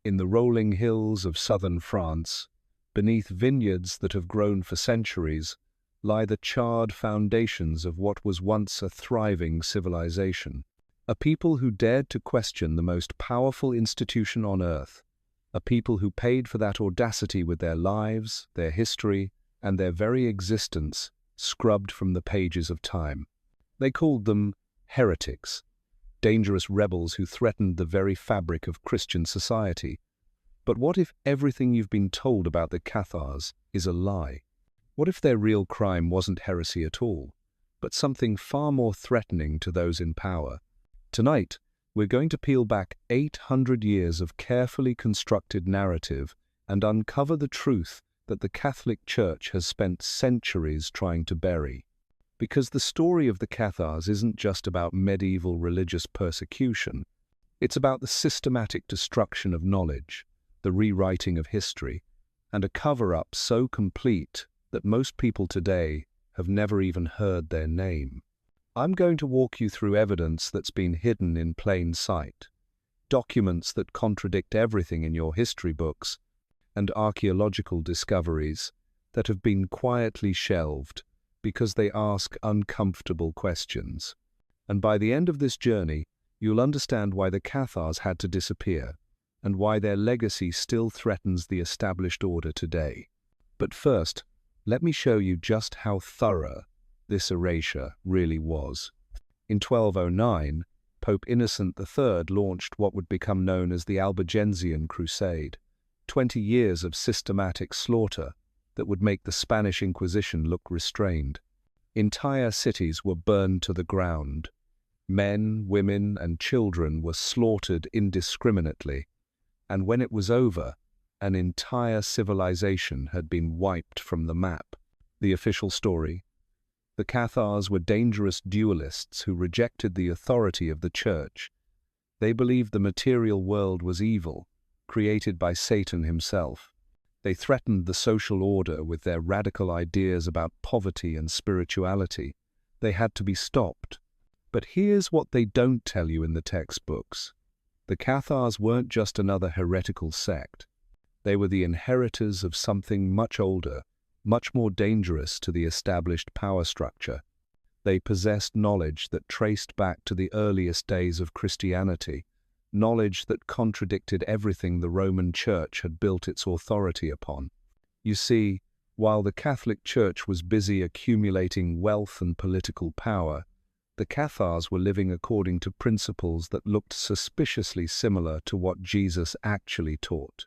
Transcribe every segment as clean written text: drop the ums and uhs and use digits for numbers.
In the rolling hills of southern France, beneath vineyards that have grown for centuries, lie the charred foundations of what was once a thriving civilization. A people who dared to question the most powerful institution on earth. A people who paid for that audacity with their lives, their history, and their very existence scrubbed from the pages of time. They called them heretics, dangerous rebels who threatened the very fabric of Christian society. But what if everything you've been told about the Cathars is a lie? What if their real crime wasn't heresy at all, but something far more threatening to those in power? Tonight, we're going to peel back 800 years of carefully constructed narrative and uncover the truth that the Catholic Church has spent centuries trying to bury. Because the story of the Cathars isn't just about medieval religious persecution, it's about the systematic destruction of knowledge, the rewriting of history, and a cover-up so complete that most people today have never even heard their name. I'm going to walk you through evidence that's been hidden in plain sight, documents that contradict everything in your history books, and archaeological discoveries that have been quietly shelved because they ask uncomfortable questions. And by the end of this journey, you'll understand why the Cathars had to disappear, and why their legacy still threatens the established order today. But first, let me show you just how thorough this erasure really was. In 1209, Pope Innocent III launched what would become known as the Albigensian Crusade, 20 years of systematic slaughter that would make the Spanish Inquisition look restrained. Entire cities were burned to the ground. Men, women, and children were slaughtered indiscriminately. And when it was over, an entire civilization had been wiped from the map. The official story: the Cathars were dangerous dualists who rejected the authority of the Church. They believed the material world was evil, created by Satan himself. They threatened the social order with their radical ideas about poverty and spirituality. They had to be stopped. But here's what they don't tell you in the textbooks. The Cathars weren't just another heretical sect. They were the inheritors of something much older, much more dangerous to the established power structure. They possessed knowledge that traced back to the earliest days of Christianity, knowledge that contradicted everything the Roman Church had built its authority upon. You see, while the Catholic Church was busy accumulating wealth and political power, the Cathars were living according to principles that looked suspiciously similar to what Jesus actually taught.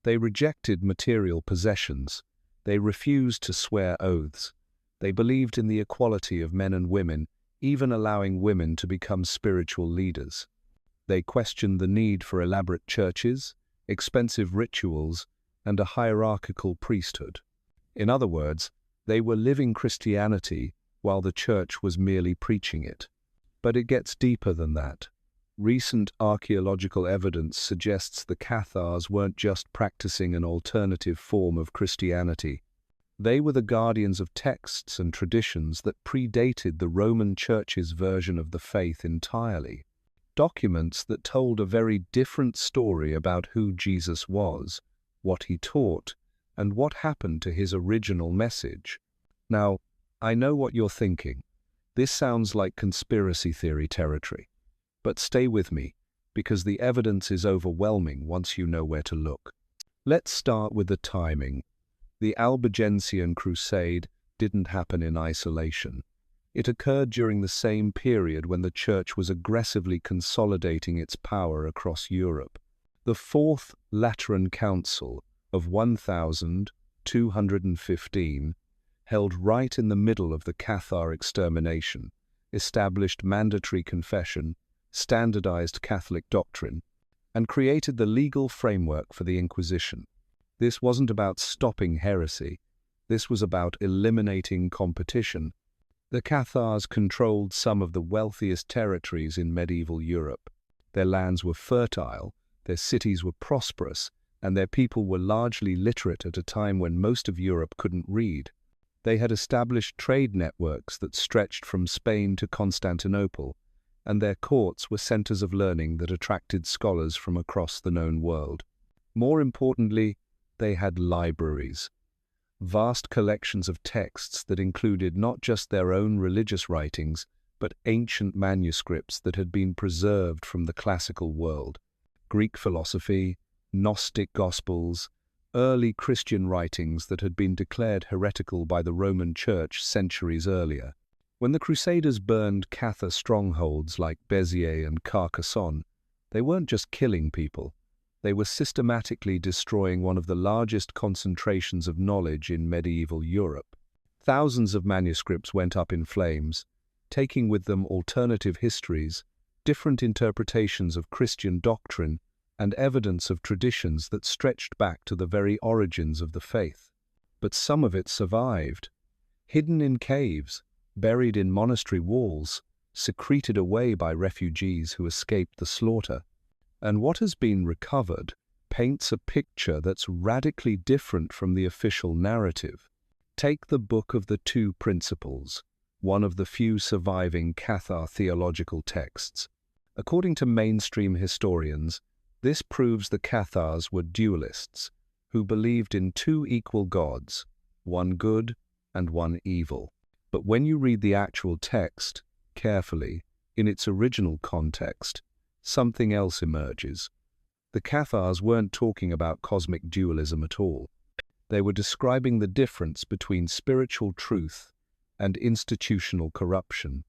They rejected material possessions. They refused to swear oaths. They believed in the equality of men and women, even allowing women to become spiritual leaders. They questioned the need for elaborate churches, expensive rituals, and a hierarchical priesthood. In other words, they were living Christianity while the Church was merely preaching it. But it gets deeper than that. Recent archaeological evidence suggests the Cathars weren't just practicing an alternative form of Christianity. They were the guardians of texts and traditions that predated the Roman Church's version of the faith entirely. Documents that told a very different story about who Jesus was, what he taught, and what happened to his original message. Now, I know what you're thinking. This sounds like conspiracy theory territory. But stay with me, because the evidence is overwhelming once you know where to look. Let's start with the timing. The Albigensian Crusade didn't happen in isolation. It occurred during the same period when the Church was aggressively consolidating its power across Europe. The Fourth Lateran Council of 1215, held right in the middle of the Cathar extermination, established mandatory confession, standardized Catholic doctrine, and created the legal framework for the Inquisition. This wasn't about stopping heresy. This was about eliminating competition. The Cathars controlled some of the wealthiest territories in medieval Europe. Their lands were fertile, their cities were prosperous, and their people were largely literate at a time when most of Europe couldn't read. They had established trade networks that stretched from Spain to Constantinople, and their courts were centers of learning that attracted scholars from across the known world. More importantly, they had libraries, vast collections of texts that included not just their own religious writings, but ancient manuscripts that had been preserved from the classical world. Greek philosophy, Gnostic Gospels, early Christian writings that had been declared heretical by the Roman Church centuries earlier. When the Crusaders burned Cathar strongholds like Béziers and Carcassonne, they weren't just killing people. They were systematically destroying one of the largest concentrations of knowledge in medieval Europe. Thousands of manuscripts went up in flames, taking with them alternative histories, different interpretations of Christian doctrine, and evidence of traditions that stretched back to the very origins of the faith. But some of it survived, hidden in caves, buried in monastery walls, secreted away by refugees who escaped the slaughter. And what has been recovered paints a picture that's radically different from the official narrative. Take the Book of the Two Principles, one of the few surviving Cathar theological texts. According to mainstream historians, this proves the Cathars were dualists, who believed in two equal gods, one good and one evil. But when you read the actual text carefully, in its original context, something else emerges. The Cathars weren't talking about cosmic dualism at all. They were describing the difference between spiritual truth and institutional corruption.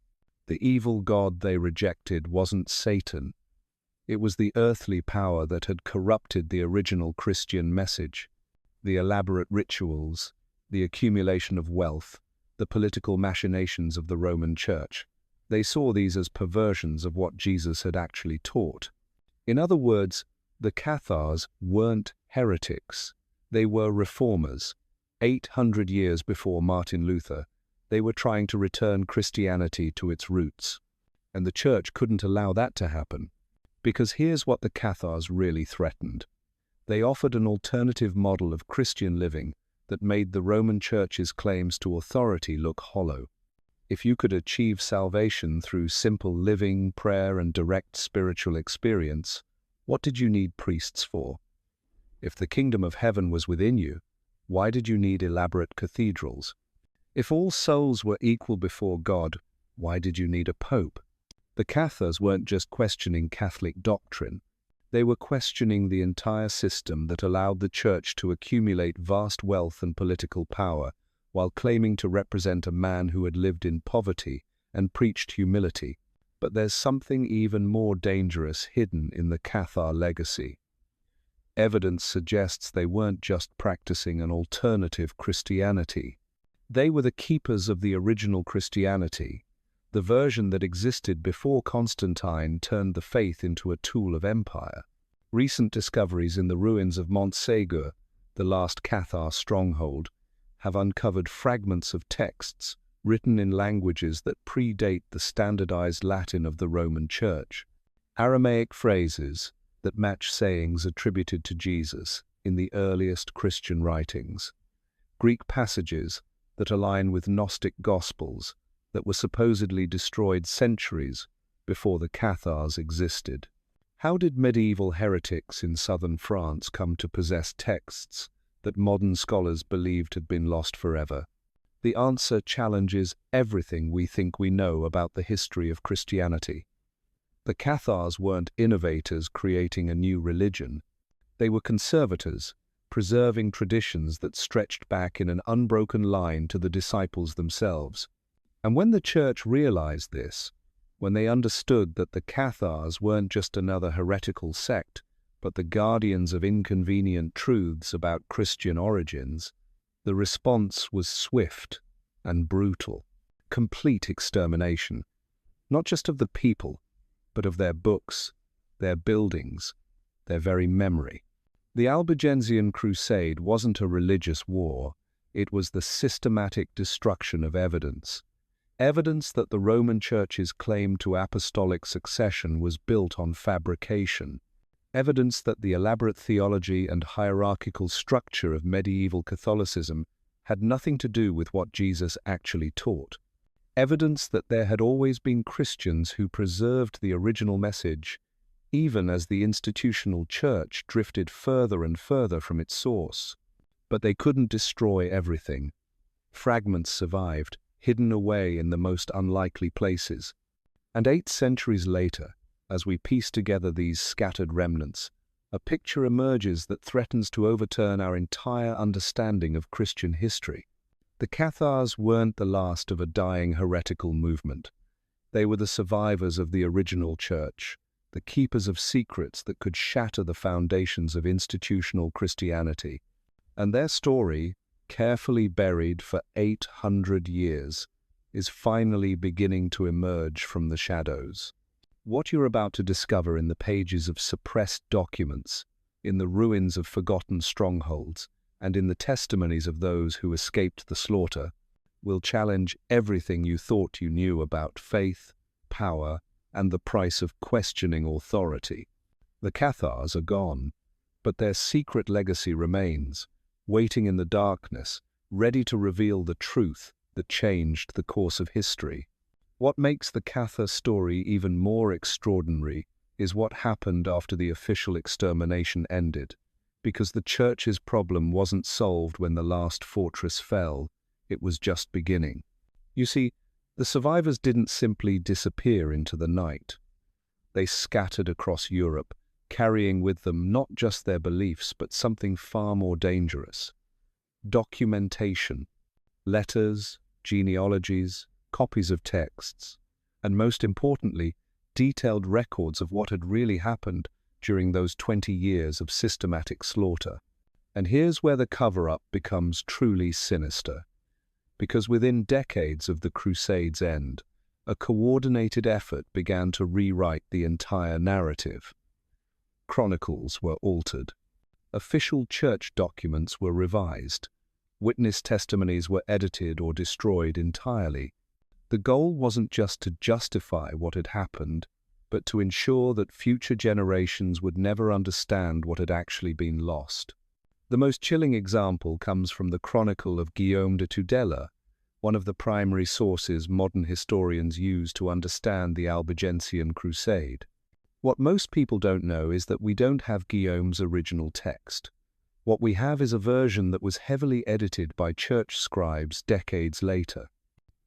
The evil god they rejected wasn't Satan. It was the earthly power that had corrupted the original Christian message. The elaborate rituals, the accumulation of wealth, the political machinations of the Roman Church. They saw these as perversions of what Jesus had actually taught. In other words, the Cathars weren't heretics. They were reformers. 800 years before Martin Luther, they were trying to return Christianity to its roots. And the Church couldn't allow that to happen. Because here's what the Cathars really threatened. They offered an alternative model of Christian living that made the Roman Church's claims to authority look hollow. If you could achieve salvation through simple living, prayer, and direct spiritual experience, what did you need priests for? If the kingdom of heaven was within you, why did you need elaborate cathedrals? If all souls were equal before God, why did you need a pope? The Cathars weren't just questioning Catholic doctrine. They were questioning the entire system that allowed the Church to accumulate vast wealth and political power, while claiming to represent a man who had lived in poverty and preached humility. But there's something even more dangerous hidden in the Cathar legacy. Evidence suggests they weren't just practicing an alternative Christianity. They were the keepers of the original Christianity, the version that existed before Constantine turned the faith into a tool of empire. Recent discoveries in the ruins of Mont Ségur, the last Cathar stronghold, have uncovered fragments of texts written in languages that predate the standardized Latin of the Roman Church, Aramaic phrases that match sayings attributed to Jesus in the earliest Christian writings, Greek passages that align with Gnostic Gospels that were supposedly destroyed centuries before the Cathars existed. How did medieval heretics in southern France come to possess texts that modern scholars believed had been lost forever? The answer challenges everything we think we know about the history of Christianity. The Cathars weren't innovators creating a new religion. They were conservators, preserving traditions that stretched back in an unbroken line to the disciples themselves. And when the Church realized this, when they understood that the Cathars weren't just another heretical sect, but the guardians of inconvenient truths about Christian origins, the response was swift and brutal. Complete extermination, not just of the people, but of their books, their buildings, their very memory. The Albigensian Crusade wasn't a religious war, it was the systematic destruction of evidence. Evidence that the Roman Church's claim to apostolic succession was built on fabrication. Evidence that the elaborate theology and hierarchical structure of medieval Catholicism had nothing to do with what Jesus actually taught. Evidence that there had always been Christians who preserved the original message, even as the institutional church drifted further and further from its source. But they couldn't destroy everything. Fragments survived, hidden away in the most unlikely places. And 8 centuries later, as we piece together these scattered remnants, a picture emerges that threatens to overturn our entire understanding of Christian history. The Cathars weren't the last of a dying heretical movement. They were the survivors of the original church, the keepers of secrets that could shatter the foundations of institutional Christianity. And their story, carefully buried for 800 years, is finally beginning to emerge from the shadows. What you're about to discover in the pages of suppressed documents, in the ruins of forgotten strongholds, and in the testimonies of those who escaped the slaughter, will challenge everything you thought you knew about faith, power, and the price of questioning authority. The Cathars are gone, but their secret legacy remains, waiting in the darkness, ready to reveal the truth that changed the course of history. What makes the Cathar story even more extraordinary is what happened after the official extermination ended, because the church's problem wasn't solved when the last fortress fell, it was just beginning. You see, the survivors didn't simply disappear into the night. They scattered across Europe, carrying with them not just their beliefs but something far more dangerous: documentation, letters, genealogies, copies of texts, and most importantly, detailed records of what had really happened during those 20 years of systematic slaughter. And here's where the cover-up becomes truly sinister, because within decades of the Crusades' end, a coordinated effort began to rewrite the entire narrative. Chronicles were altered. Official church documents were revised. Witness testimonies were edited or destroyed entirely. The goal wasn't just to justify what had happened, but to ensure that future generations would never understand what had actually been lost. The most chilling example comes from the Chronicle of Guillaume de Tudela, one of the primary sources modern historians use to understand the Albigensian Crusade. What most people don't know is that we don't have Guillaume's original text. What we have is a version that was heavily edited by church scribes decades later.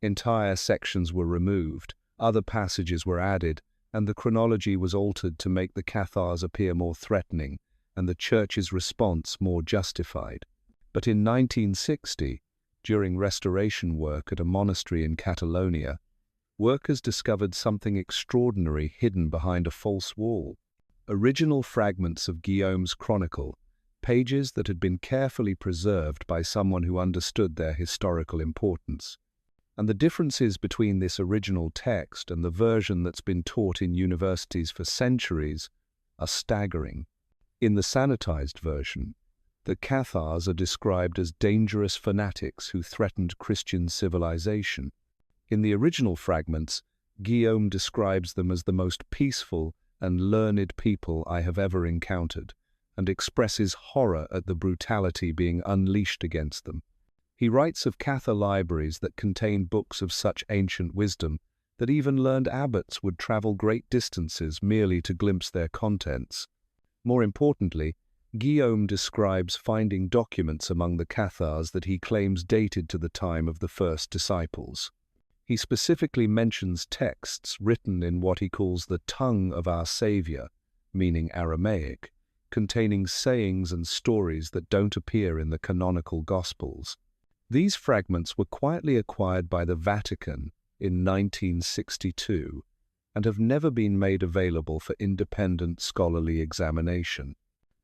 Entire sections were removed, other passages were added, and the chronology was altered to make the Cathars appear more threatening and the church's response more justified. But in 1960, during restoration work at a monastery in Catalonia, workers discovered something extraordinary hidden behind a false wall. Original fragments of Guillaume's Chronicle, pages that had been carefully preserved by someone who understood their historical importance. And the differences between this original text and the version that's been taught in universities for centuries are staggering. In the sanitized version, the Cathars are described as dangerous fanatics who threatened Christian civilization. In the original fragments, Guillaume describes them as the most peaceful and learned people I have ever encountered, and expresses horror at the brutality being unleashed against them. He writes of Cathar libraries that contain books of such ancient wisdom that even learned abbots would travel great distances merely to glimpse their contents. More importantly, Guillaume describes finding documents among the Cathars that he claims dated to the time of the first disciples. He specifically mentions texts written in what he calls the tongue of our Saviour, meaning Aramaic, containing sayings and stories that don't appear in the canonical Gospels. These fragments were quietly acquired by the Vatican in 1962 and have never been made available for independent scholarly examination.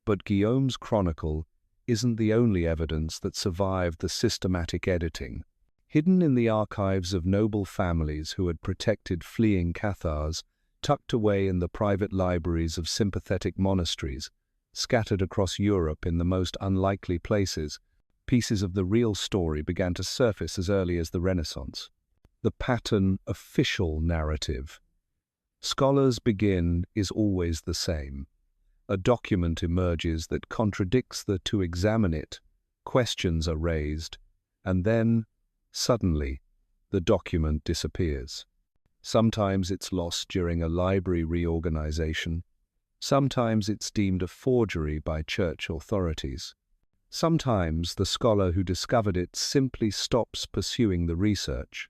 But Guillaume's Chronicle isn't the only evidence that survived the systematic editing. Hidden in the archives of noble families who had protected fleeing Cathars, tucked away in the private libraries of sympathetic monasteries, scattered across Europe in the most unlikely places, pieces of the real story began to surface as early as the Renaissance. The pattern official narrative. Scholars begin is always the same. A document emerges that contradicts to examine it, questions are raised, and then, suddenly, the document disappears. Sometimes it's lost during a library reorganization, Sometimes it's deemed a forgery by church authorities. Sometimes the scholar who discovered it simply stops pursuing the research,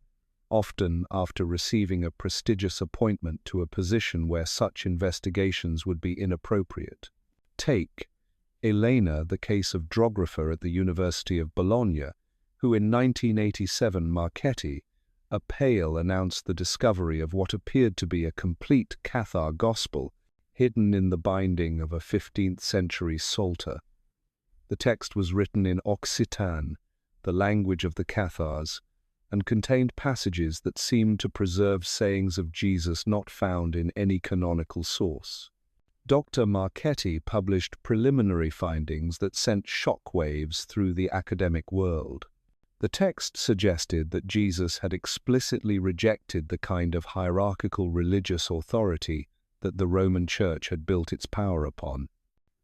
often after receiving a prestigious appointment to a position where such investigations would be inappropriate. Take Elena, the case of geographer at the University of Bologna, who in 1987 Marchetti, a Pale, announced the discovery of what appeared to be a complete Cathar gospel hidden in the binding of a 15th century psalter. The text was written in Occitan, the language of the Cathars, and contained passages that seemed to preserve sayings of Jesus not found in any canonical source. Dr. Marchetti published preliminary findings that sent shockwaves through the academic world. The text suggested that Jesus had explicitly rejected the kind of hierarchical religious authority that the Roman Church had built its power upon.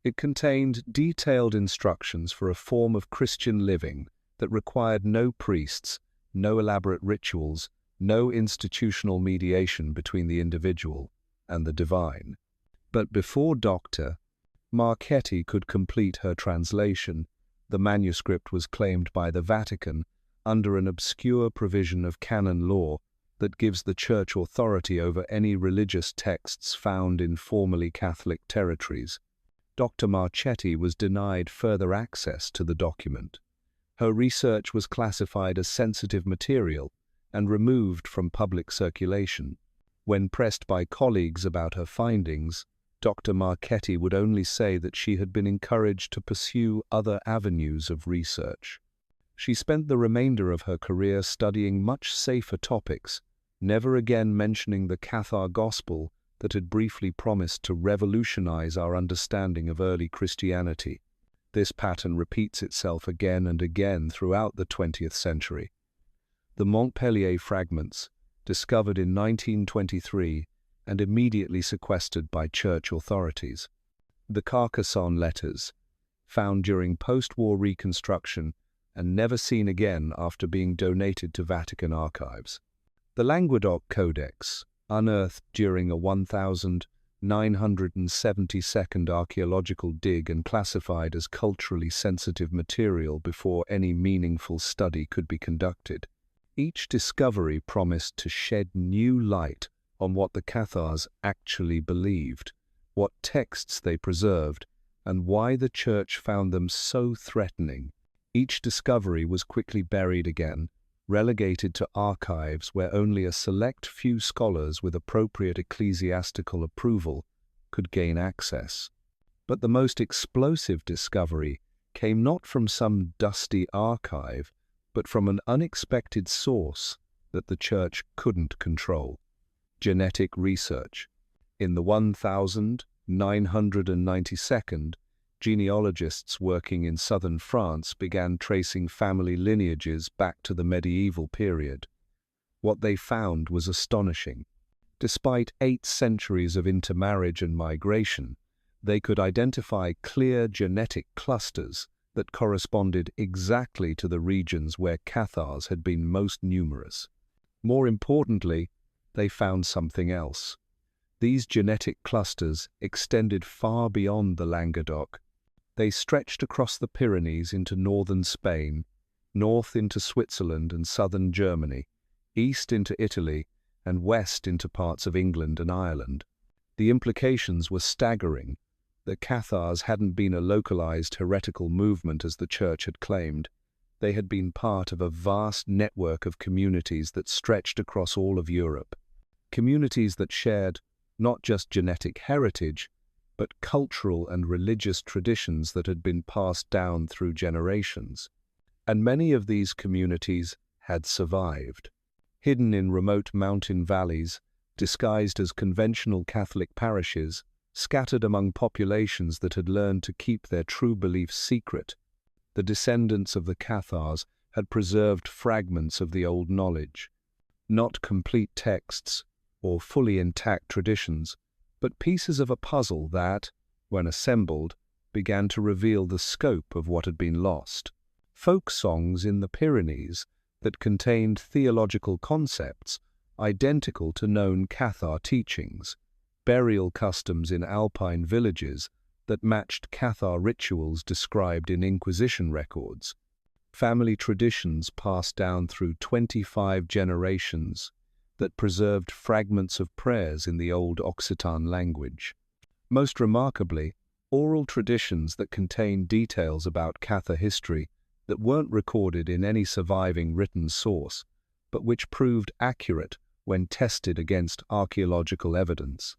It contained detailed instructions for a form of Christian living that required no priests, no elaborate rituals, no institutional mediation between the individual and the divine. But before Dr. Marchetti could complete her translation, the manuscript was claimed by the Vatican under an obscure provision of canon law that gives the Church authority over any religious texts found in formerly Catholic territories. Dr. Marchetti was denied further access to the document. Her research was classified as sensitive material and removed from public circulation. When pressed by colleagues about her findings, Dr. Marchetti would only say that she had been encouraged to pursue other avenues of research. She spent the remainder of her career studying much safer topics, never again mentioning the Cathar gospel that had briefly promised to revolutionize our understanding of early Christianity. This pattern repeats itself again and again throughout the 20th century. The Montpellier fragments, discovered in 1923 and immediately sequestered by church authorities. The Carcassonne letters, found during post-war reconstruction and never seen again after being donated to Vatican archives. The Languedoc Codex, unearthed during a 1972nd archaeological dig and classified as culturally sensitive material before any meaningful study could be conducted. Each discovery promised to shed new light on what the Cathars actually believed, what texts they preserved, and why the Church found them so threatening. Each discovery was quickly buried again, relegated to archives where only a select few scholars with appropriate ecclesiastical approval could gain access. But the most explosive discovery came not from some dusty archive, but from an unexpected source that the Church couldn't control: genetic research. In the 1992nd, genealogists working in southern France began tracing family lineages back to the medieval period. What they found was astonishing. Despite 8 centuries of intermarriage and migration, they could identify clear genetic clusters that corresponded exactly to the regions where Cathars had been most numerous. More importantly, they found something else. These genetic clusters extended far beyond the Languedoc. They stretched across the Pyrenees into northern Spain, north into Switzerland and southern Germany, east into Italy, and west into parts of England and Ireland. The implications were staggering. The Cathars hadn't been a localized heretical movement as the Church had claimed. They had been part of a vast network of communities that stretched across all of Europe. Communities that shared not just genetic heritage, but cultural and religious traditions that had been passed down through generations. And many of these communities had survived. Hidden in remote mountain valleys, disguised as conventional Catholic parishes, scattered among populations that had learned to keep their true beliefs secret, the descendants of the Cathars had preserved fragments of the old knowledge, not complete texts or fully intact traditions, but pieces of a puzzle that, when assembled, began to reveal the scope of what had been lost. Folk songs in the Pyrenees that contained theological concepts identical to known Cathar teachings, burial customs in Alpine villages that matched Cathar rituals described in Inquisition records, family traditions passed down through 25 generations that preserved fragments of prayers in the old Occitan language. Most remarkably, oral traditions that contain details about Cathar history that weren't recorded in any surviving written source, but which proved accurate when tested against archaeological evidence.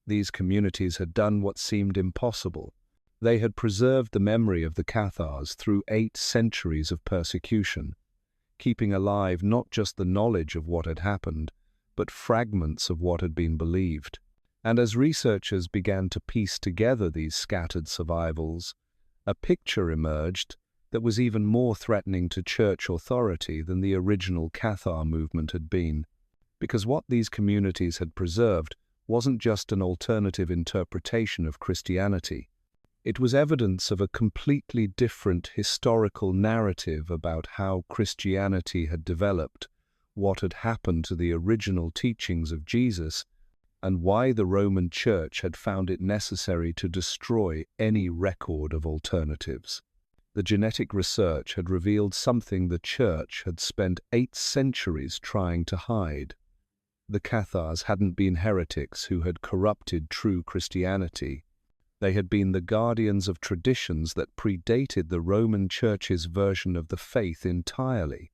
These communities had done what seemed impossible. They had preserved the memory of the Cathars through 8 centuries of persecution, keeping alive not just the knowledge of what had happened, but fragments of what had been believed. And as researchers began to piece together these scattered survivals, a picture emerged that was even more threatening to church authority than the original Cathar movement had been, because what these communities had preserved wasn't just an alternative interpretation of Christianity. It was evidence of a completely different historical narrative about how Christianity had developed, what had happened to the original teachings of Jesus, and why the Roman Church had found it necessary to destroy any record of alternatives. The genetic research had revealed something the Church had spent 8 centuries trying to hide. The Cathars hadn't been heretics who had corrupted true Christianity. They had been the guardians of traditions that predated the Roman Church's version of the faith entirely.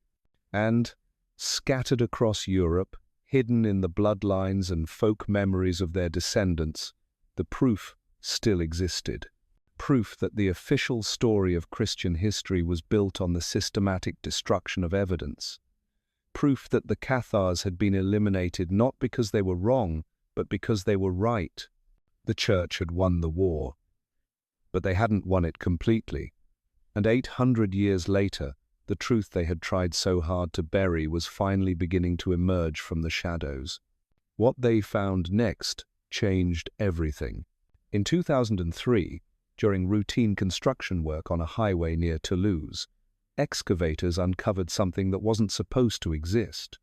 And, scattered across Europe, hidden in the bloodlines and folk memories of their descendants, the proof still existed. Proof that the official story of Christian history was built on the systematic destruction of evidence. Proof that the Cathars had been eliminated not because they were wrong, but because they were right. The Church had won the war, but they hadn't won it completely. And 800 years later, the truth they had tried so hard to bury was finally beginning to emerge from the shadows. What they found next changed everything. In 2003, during routine construction work on a highway near Toulouse, excavators uncovered something that wasn't supposed to exist.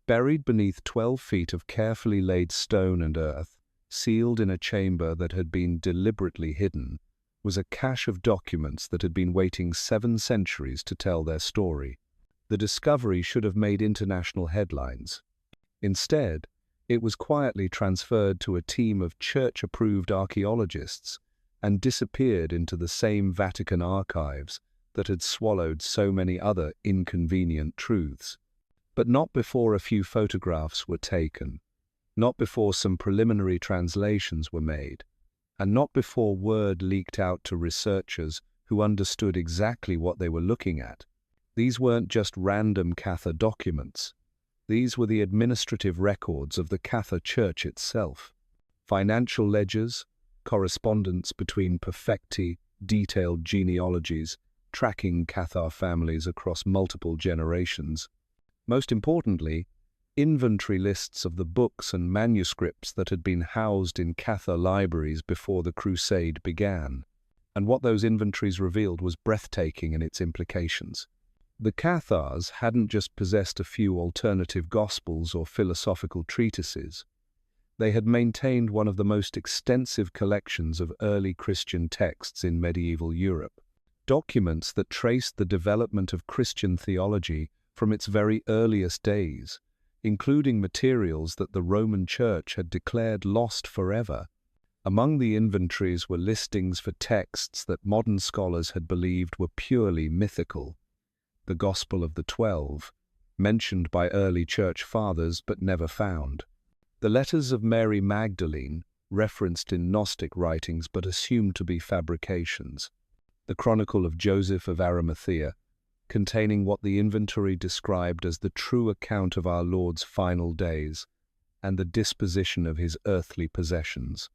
Buried beneath 12 feet of carefully laid stone and earth, sealed in a chamber that had been deliberately hidden, was a cache of documents that had been waiting 7 centuries to tell their story. The discovery should have made international headlines. Instead, it was quietly transferred to a team of church-approved archaeologists and disappeared into the same Vatican archives that had swallowed so many other inconvenient truths. But not before a few photographs were taken, not before some preliminary translations were made, and not before word leaked out to researchers who understood exactly what they were looking at. These weren't just random Cathar documents. These were the administrative records of the Cathar Church itself. Financial ledgers, correspondence between perfecti, detailed genealogies, tracking Cathar families across multiple generations. Most importantly, inventory lists of the books and manuscripts that had been housed in Cathar libraries before the Crusade began. And what those inventories revealed was breathtaking in its implications. The Cathars hadn't just possessed a few alternative gospels or philosophical treatises. They had maintained one of the most extensive collections of early Christian texts in medieval Europe, documents that traced the development of Christian theology from its very earliest days, including materials that the Roman Church had declared lost forever. Among the inventories were listings for texts that modern scholars had believed were purely mythical. The Gospel of the 12, mentioned by early church fathers but never found. The letters of Mary Magdalene, referenced in Gnostic writings but assumed to be fabrications. The Chronicle of Joseph of Arimathea, containing what the inventory described as the true account of our Lord's final days and the disposition of his earthly possessions.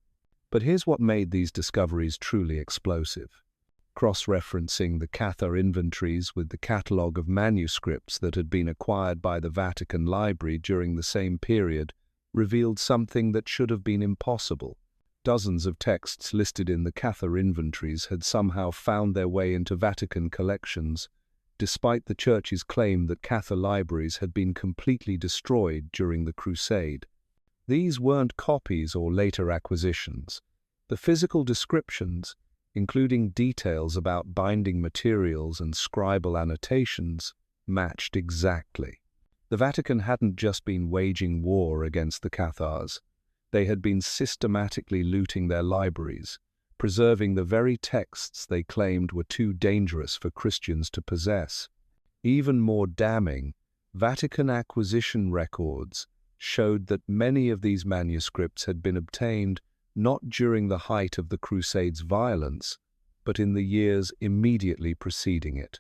But here's what made these discoveries truly explosive. Cross-referencing the Cathar inventories with the catalogue of manuscripts that had been acquired by the Vatican Library during the same period revealed something that should have been impossible. Dozens of texts listed in the Cathar inventories had somehow found their way into Vatican collections, despite the Church's claim that Cathar libraries had been completely destroyed during the Crusade. These weren't copies or later acquisitions. The physical descriptions, including details about binding materials and scribal annotations, matched exactly. The Vatican hadn't just been waging war against the Cathars. They had been systematically looting their libraries, preserving the very texts they claimed were too dangerous for Christians to possess. Even more damning, Vatican acquisition records showed that many of these manuscripts had been obtained not during the height of the Crusades' violence, but in the years immediately preceding it.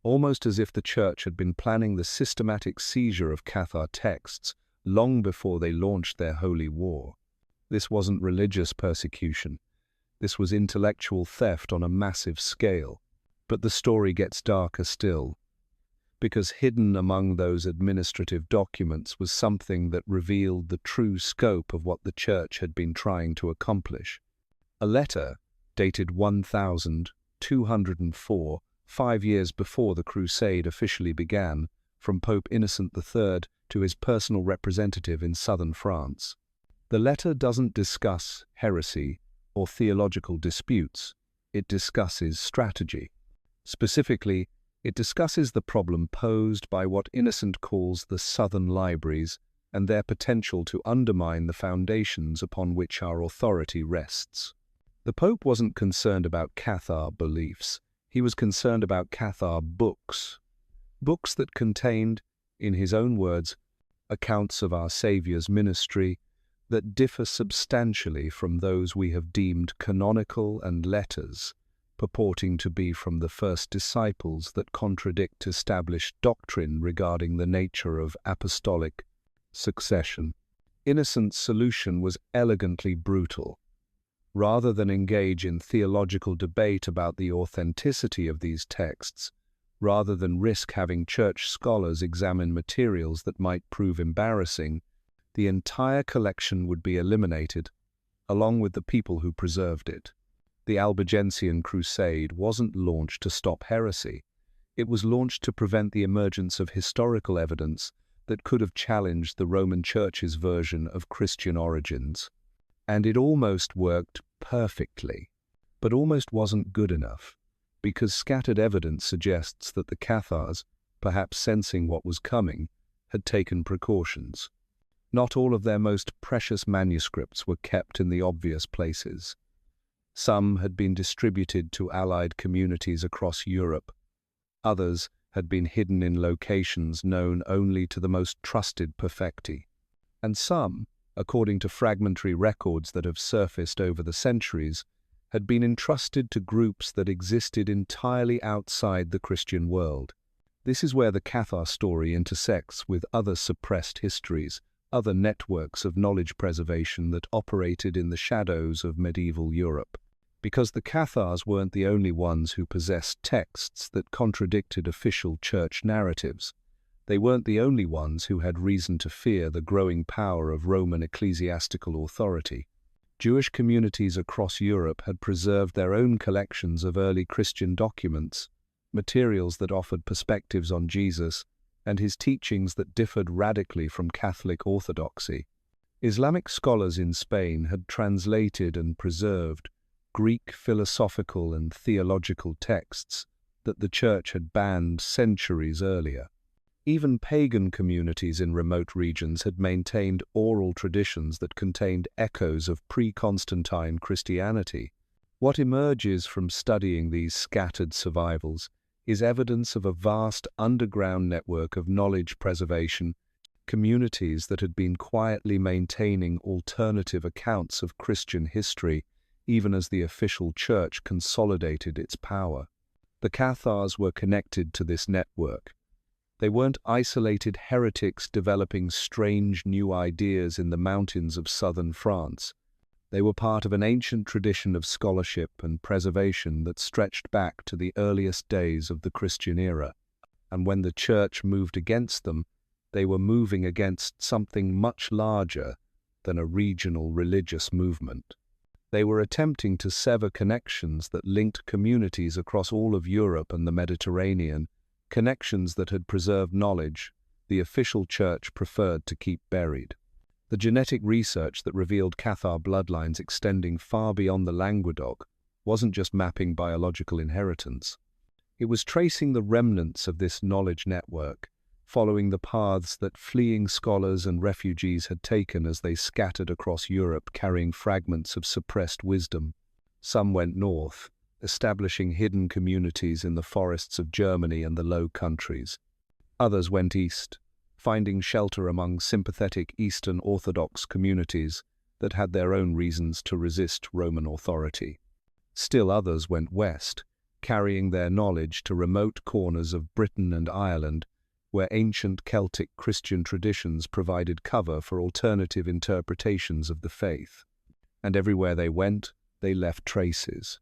Almost as if the Church had been planning the systematic seizure of Cathar texts long before they launched their holy war. This wasn't religious persecution. This was intellectual theft on a massive scale. But the story gets darker still, because hidden among those administrative documents was something that revealed the true scope of what the Church had been trying to accomplish. A letter, dated 1204, 5 years before the Crusade officially began, from Pope Innocent III to his personal representative in southern France. The letter doesn't discuss heresy or theological disputes. It discusses strategy. Specifically, it discusses the problem posed by what Innocent calls the Southern Libraries and their potential to undermine the foundations upon which our authority rests. The Pope wasn't concerned about Cathar beliefs. He was concerned about Cathar books. Books that contained, in his own words, accounts of our Saviour's ministry that differ substantially from those we have deemed canonical, and letters purporting to be from the first disciples that contradict established doctrine regarding the nature of apostolic succession. Innocent's solution was elegantly brutal. Rather than engage in theological debate about the authenticity of these texts, rather than risk having church scholars examine materials that might prove embarrassing, the entire collection would be eliminated, along with the people who preserved it. The Albigensian Crusade wasn't launched to stop heresy. It was launched to prevent the emergence of historical evidence that could have challenged the Roman Church's version of Christian origins. And it almost worked perfectly, but almost wasn't good enough, because scattered evidence suggests that the Cathars, perhaps sensing what was coming, had taken precautions. Not all of their most precious manuscripts were kept in the obvious places. Some had been distributed to allied communities across Europe. Others had been hidden in locations known only to the most trusted perfecti. And some, according to fragmentary records that have surfaced over the centuries, had been entrusted to groups that existed entirely outside the Christian world. This is where the Cathar story intersects with other suppressed histories, other networks of knowledge preservation that operated in the shadows of medieval Europe. Because the Cathars weren't the only ones who possessed texts that contradicted official church narratives. They weren't the only ones who had reason to fear the growing power of Roman ecclesiastical authority. Jewish communities across Europe had preserved their own collections of early Christian documents, materials that offered perspectives on Jesus and his teachings that differed radically from Catholic orthodoxy. Islamic scholars in Spain had translated and preserved Greek philosophical and theological texts that the Church had banned centuries earlier. Even pagan communities in remote regions had maintained oral traditions that contained echoes of pre-Constantine Christianity. What emerges from studying these scattered survivals is evidence of a vast underground network of knowledge preservation, communities that had been quietly maintaining alternative accounts of Christian history, even as the official church consolidated its power. The Cathars were connected to this network. They weren't isolated heretics developing strange new ideas in the mountains of southern France. They were part of an ancient tradition of scholarship and preservation that stretched back to the earliest days of the Christian era. And when the church moved against them, they were moving against something much larger than a regional religious movement. They were attempting to sever connections that linked communities across all of Europe and the Mediterranean, connections that had preserved knowledge the official church preferred to keep buried. The genetic research that revealed Cathar bloodlines extending far beyond the Languedoc wasn't just mapping biological inheritance. It was tracing the remnants of this knowledge network, following the paths that fleeing scholars and refugees had taken as they scattered across Europe carrying fragments of suppressed wisdom. Some went north, establishing hidden communities in the forests of Germany and the Low Countries. Others went east, finding shelter among sympathetic Eastern Orthodox communities that had their own reasons to resist Roman authority. Still others went west, carrying their knowledge to remote corners of Britain and Ireland, where ancient Celtic Christian traditions provided cover for alternative interpretations of the faith. And everywhere they went, they left traces.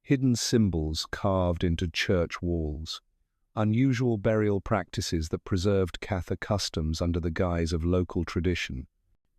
Hidden symbols carved into church walls, unusual burial practices that preserved Cathar customs under the guise of local tradition,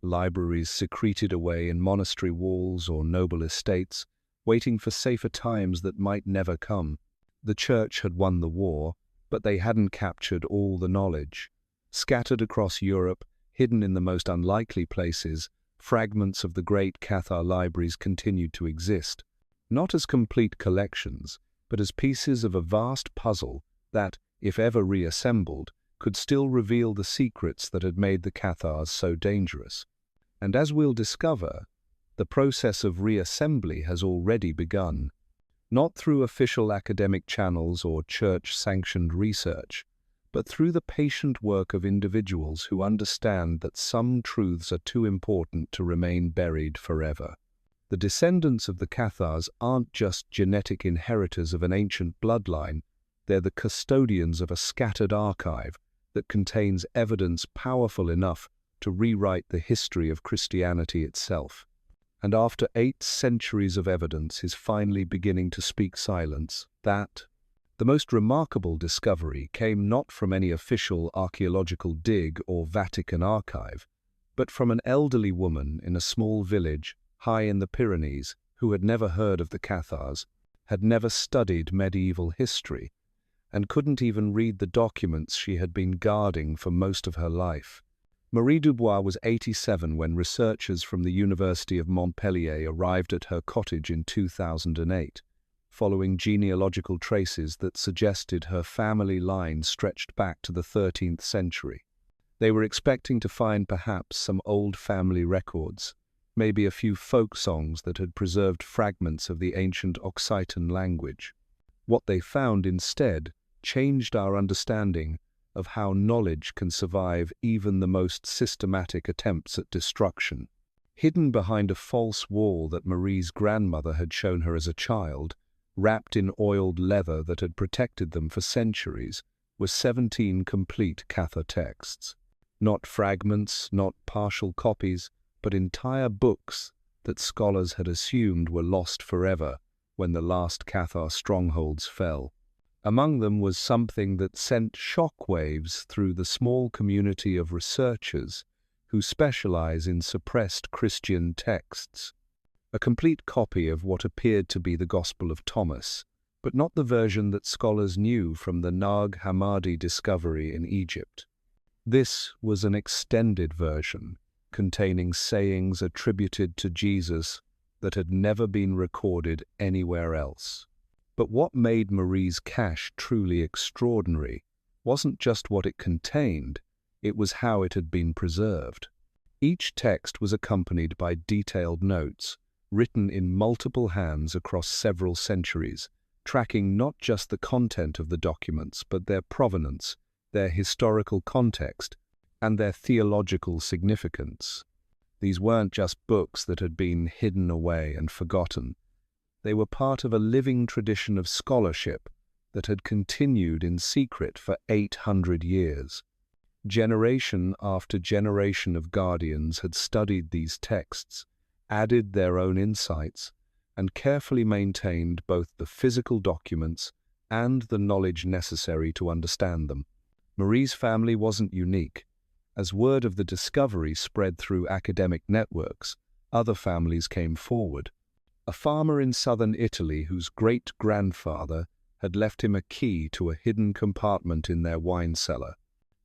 libraries secreted away in monastery walls or noble estates, waiting for safer times that might never come. The church had won the war, but they hadn't captured all the knowledge. Scattered across Europe, hidden in the most unlikely places, fragments of the great Cathar libraries continued to exist, not as complete collections, but as pieces of a vast puzzle that, if ever reassembled, could still reveal the secrets that had made the Cathars so dangerous. And as we'll discover, the process of reassembly has already begun, not through official academic channels or church-sanctioned research, but through the patient work of individuals who understand that some truths are too important to remain buried forever. The descendants of the Cathars aren't just genetic inheritors of an ancient bloodline, they're the custodians of a scattered archive that contains evidence powerful enough to rewrite the history of Christianity itself. And after 8 centuries of evidence is finally beginning to speak silence, that the most remarkable discovery came not from any official archaeological dig or Vatican archive, but from an elderly woman in a small village high in the Pyrenees who had never heard of the Cathars, had never studied medieval history, and couldn't even read the documents she had been guarding for most of her life. Marie Dubois was 87 when researchers from the University of Montpellier arrived at her cottage in 2008, following genealogical traces that suggested her family line stretched back to the 13th century. They were expecting to find perhaps some old family records, maybe a few folk songs that had preserved fragments of the ancient Occitan language. What they found instead changed our understanding of how knowledge can survive even the most systematic attempts at destruction. Hidden behind a false wall that Marie's grandmother had shown her as a child, wrapped in oiled leather that had protected them for centuries, were 17 complete Cathar texts. Not fragments, not partial copies, but entire books that scholars had assumed were lost forever when the last Cathar strongholds fell. Among them was something that sent shockwaves through the small community of researchers who specialize in suppressed Christian texts. A complete copy of what appeared to be the Gospel of Thomas, but not the version that scholars knew from the Nag Hammadi discovery in Egypt. This was an extended version, containing sayings attributed to Jesus that had never been recorded anywhere else. But what made Marie's cache truly extraordinary wasn't just what it contained, it was how it had been preserved. Each text was accompanied by detailed notes, written in multiple hands across several centuries, tracking not just the content of the documents, but their provenance, their historical context, and their theological significance. These weren't just books that had been hidden away and forgotten. They were part of a living tradition of scholarship that had continued in secret for 800 years. Generation after generation of guardians had studied these texts, added their own insights, and carefully maintained both the physical documents and the knowledge necessary to understand them. Marie's family wasn't unique. As word of the discovery spread through academic networks, other families came forward. A farmer in southern Italy whose great-grandfather had left him a key to a hidden compartment in their wine cellar.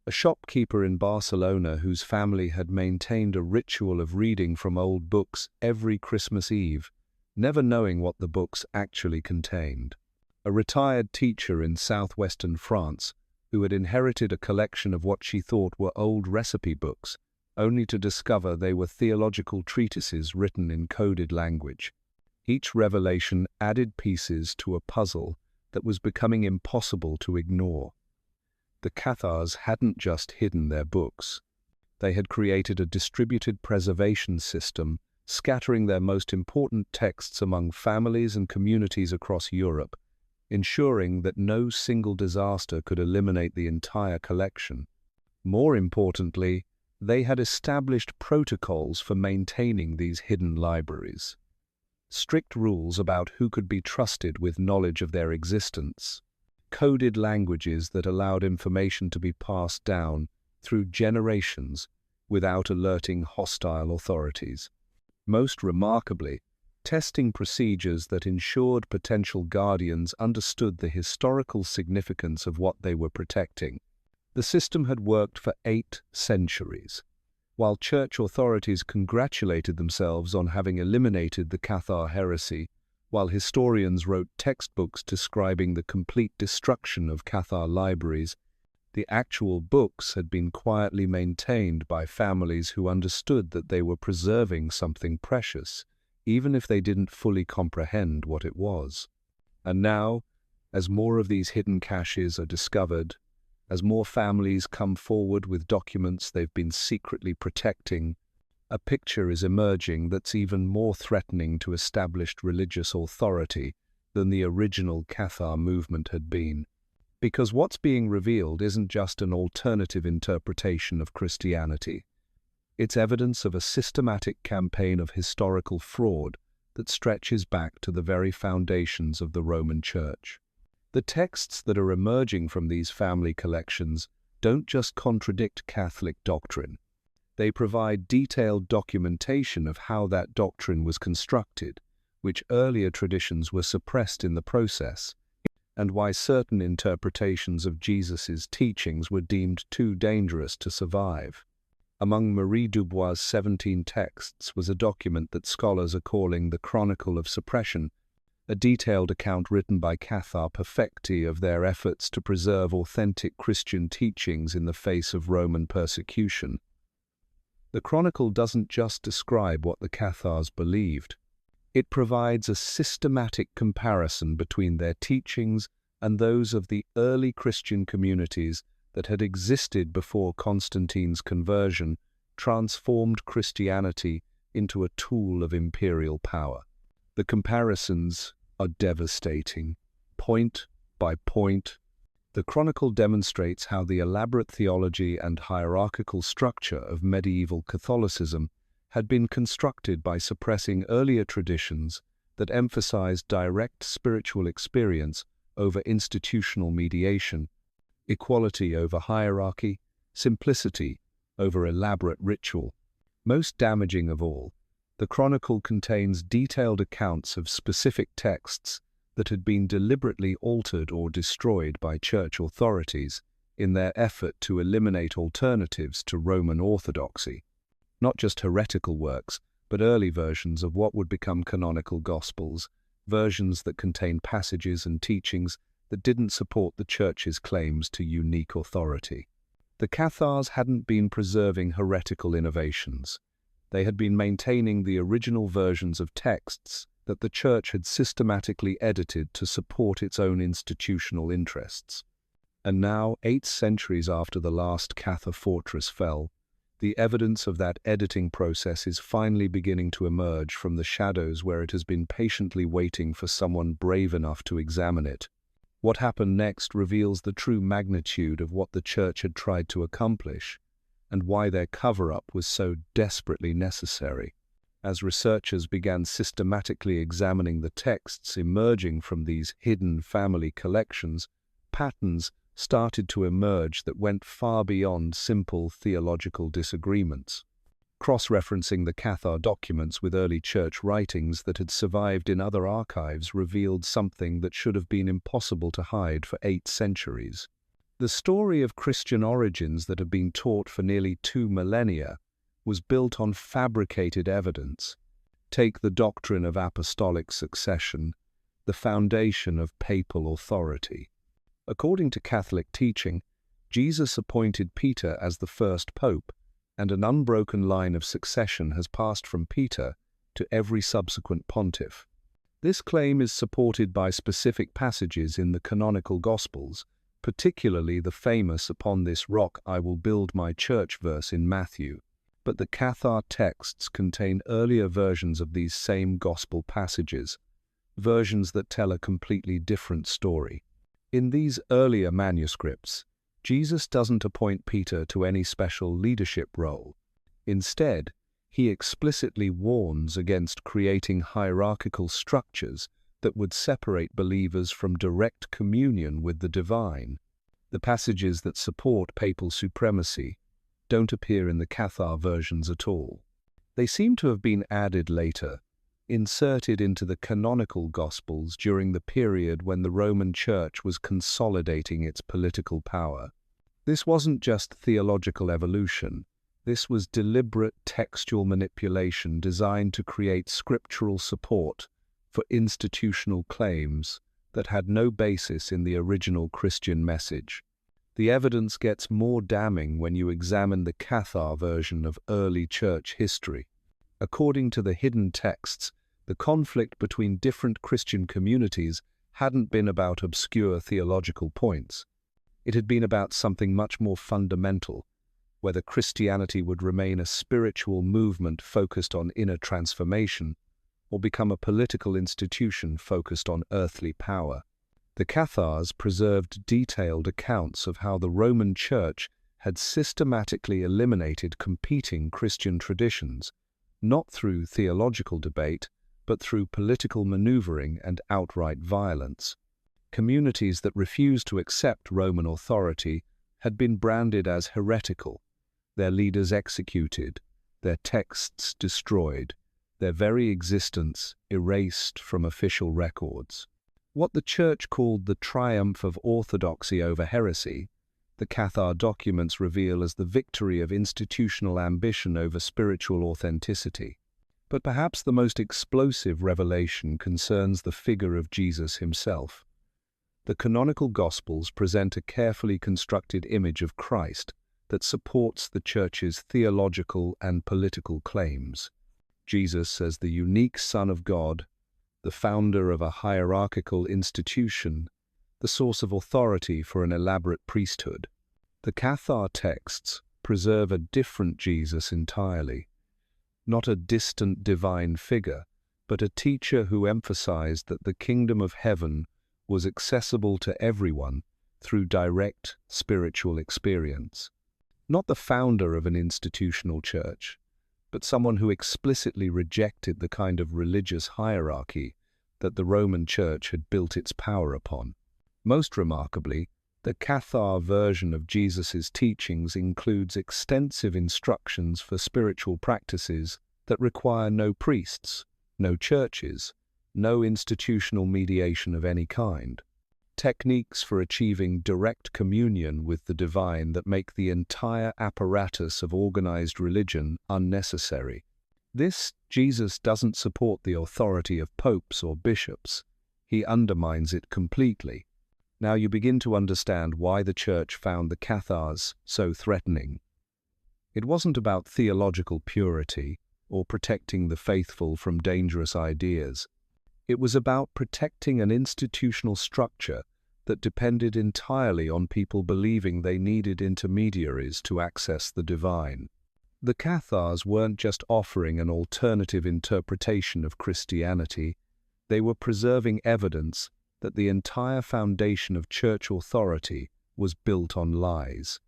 A shopkeeper in Barcelona whose family had maintained a ritual of reading from old books every Christmas Eve, never knowing what the books actually contained. A retired teacher in southwestern France who had inherited a collection of what she thought were old recipe books, only to discover they were theological treatises written in coded language. Each revelation added pieces to a puzzle that was becoming impossible to ignore. The Cathars hadn't just hidden their books. They had created a distributed preservation system, scattering their most important texts among families and communities across Europe, ensuring that no single disaster could eliminate the entire collection. More importantly, they had established protocols for maintaining these hidden libraries. Strict rules about who could be trusted with knowledge of their existence. Coded languages that allowed information to be passed down through generations without alerting hostile authorities. Most remarkably, testing procedures that ensured potential guardians understood the historical significance of what they were protecting. The system had worked for 8 centuries. While church authorities congratulated themselves on having eliminated the Cathar heresy, while historians wrote textbooks describing the complete destruction of Cathar libraries, the actual books had been quietly maintained by families who understood that they were preserving something precious, even if they didn't fully comprehend what it was. And now, as more of these hidden caches are discovered, as more families come forward with documents they've been secretly protecting, a picture is emerging that's even more threatening to established religious authority than the original Cathar movement had been. Because what's being revealed isn't just an alternative interpretation of Christianity. It's evidence of a systematic campaign of historical fraud that stretches back to the very foundations of the Roman Church. The texts that are emerging from these family collections don't just contradict Catholic doctrine. They provide detailed documentation of how that doctrine was constructed, which earlier traditions were suppressed in the process, and why certain interpretations of Jesus' teachings were deemed too dangerous to survive. Among Marie Dubois' 17 texts was a document that scholars are calling the Chronicle of Suppression, a detailed account written by Cathar perfecti of their efforts to preserve authentic Christian teachings in the face of Roman persecution. The Chronicle doesn't just describe what the Cathars believed. It provides a systematic comparison between their teachings and those of the early Christian communities that had existed before Constantine's conversion transformed Christianity into a tool of imperial power. The comparisons are devastating. Point by point, the Chronicle demonstrates how the elaborate theology and hierarchical structure of medieval Catholicism had been constructed by suppressing earlier traditions that emphasized direct spiritual experience over institutional mediation, equality over hierarchy, simplicity over elaborate ritual. Most damaging of all, the Chronicle contains detailed accounts of specific texts that had been deliberately altered or destroyed by church authorities in their effort to eliminate alternatives to Roman orthodoxy. Not just heretical works, but early versions of what would become canonical gospels, versions that contain passages and teachings that didn't support the Church's claims to unique authority. The Cathars hadn't been preserving heretical innovations. They had been maintaining the original versions of texts that the Church had systematically edited to support its own institutional interests. And now, 8 centuries after the last Cathar fortress fell, the evidence of that editing process is finally beginning to emerge from the shadows where it has been patiently waiting for someone brave enough to examine it. What happened next reveals the true magnitude of what the Church had tried to accomplish, and why their cover-up was so desperately necessary. As researchers began systematically examining the texts emerging from these hidden family collections, patterns started to emerge that went far beyond simple theological disagreements. Cross-referencing the Cathar documents with early church writings that had survived in other archives revealed something that should have been impossible to hide for 8 centuries. The story of Christian origins that have been taught for nearly 2 millennia was built on fabricated evidence. Take the doctrine of apostolic succession, the foundation of papal authority. According to Catholic teaching, Jesus appointed Peter as the first pope, and an unbroken line of succession has passed from Peter to every subsequent pontiff. This claim is supported by specific passages in the canonical Gospels, particularly the famous "Upon this rock I will build my church" verse in Matthew. But the Cathar texts contain earlier versions of these same Gospel passages, versions that tell a completely different story. In these earlier manuscripts, Jesus doesn't appoint Peter to any special leadership role. Instead, he explicitly warns against creating hierarchical structures that would separate believers from direct communion with the divine. The passages that support papal supremacy don't appear in the Cathar versions at all. They seem to have been added later, inserted into the canonical Gospels during the period when the Roman Church was consolidating its political power. This wasn't just theological evolution. This was deliberate textual manipulation designed to create scriptural support for institutional claims that had no basis in the original Christian message. The evidence gets more damning when you examine the Cathar version of early church history. According to the hidden texts, the conflict between different Christian communities hadn't been about obscure theological points. It had been about something much more fundamental, whether Christianity would remain a spiritual movement focused on inner transformation or become a political institution focused on earthly power. The Cathars preserved detailed accounts of how the Roman Church had systematically eliminated competing Christian traditions, not through theological debate, but through political maneuvering and outright violence. Communities that refused to accept Roman authority had been branded as heretical, their leaders executed, their texts destroyed, their very existence erased from official records. What the Church called the triumph of orthodoxy over heresy, the Cathar documents reveal as the victory of institutional ambition over spiritual authenticity. But perhaps the most explosive revelation concerns the figure of Jesus himself. The canonical Gospels present a carefully constructed image of Christ that supports the Church's theological and political claims. Jesus as the unique Son of God, the founder of a hierarchical institution, the source of authority for an elaborate priesthood. The Cathar texts preserve a different Jesus entirely, not a distant divine figure, but a teacher who emphasized that the kingdom of heaven was accessible to everyone through direct spiritual experience. Not the founder of an institutional church, but someone who explicitly rejected the kind of religious hierarchy that the Roman Church had built its power upon. Most remarkably, the Cathar version of Jesus' teachings includes extensive instructions for spiritual practices that require no priests, no churches, no institutional mediation of any kind. Techniques for achieving direct communion with the divine that make the entire apparatus of organized religion unnecessary. This Jesus doesn't support the authority of popes or bishops. He undermines it completely. Now you begin to understand why the Church found the Cathars so threatening. It wasn't about theological purity or protecting the faithful from dangerous ideas. It was about protecting an institutional structure that depended entirely on people believing they needed intermediaries to access the divine. The Cathars weren't just offering an alternative interpretation of Christianity, they were preserving evidence that the entire foundation of church authority was built on lies.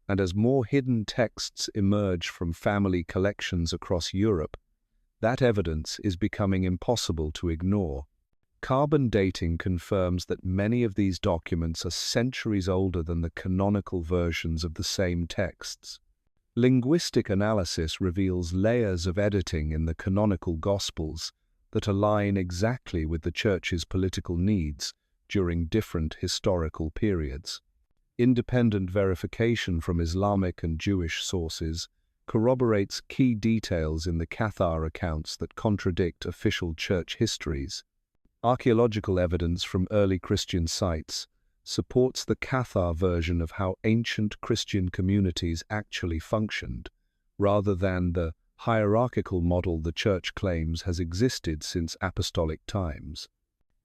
And as more hidden texts emerge from family collections across Europe, that evidence is becoming impossible to ignore. Carbon dating confirms that many of these documents are centuries older than the canonical versions of the same texts. Linguistic analysis reveals layers of editing in the canonical Gospels that align exactly with the Church's political needs during different historical periods. Independent verification from Islamic and Jewish sources corroborates key details in the Cathar accounts that contradict official church histories. Archaeological evidence from early Christian sites supports the Cathar version of how ancient Christian communities actually functioned, rather than the hierarchical model the Church claims has existed since apostolic times.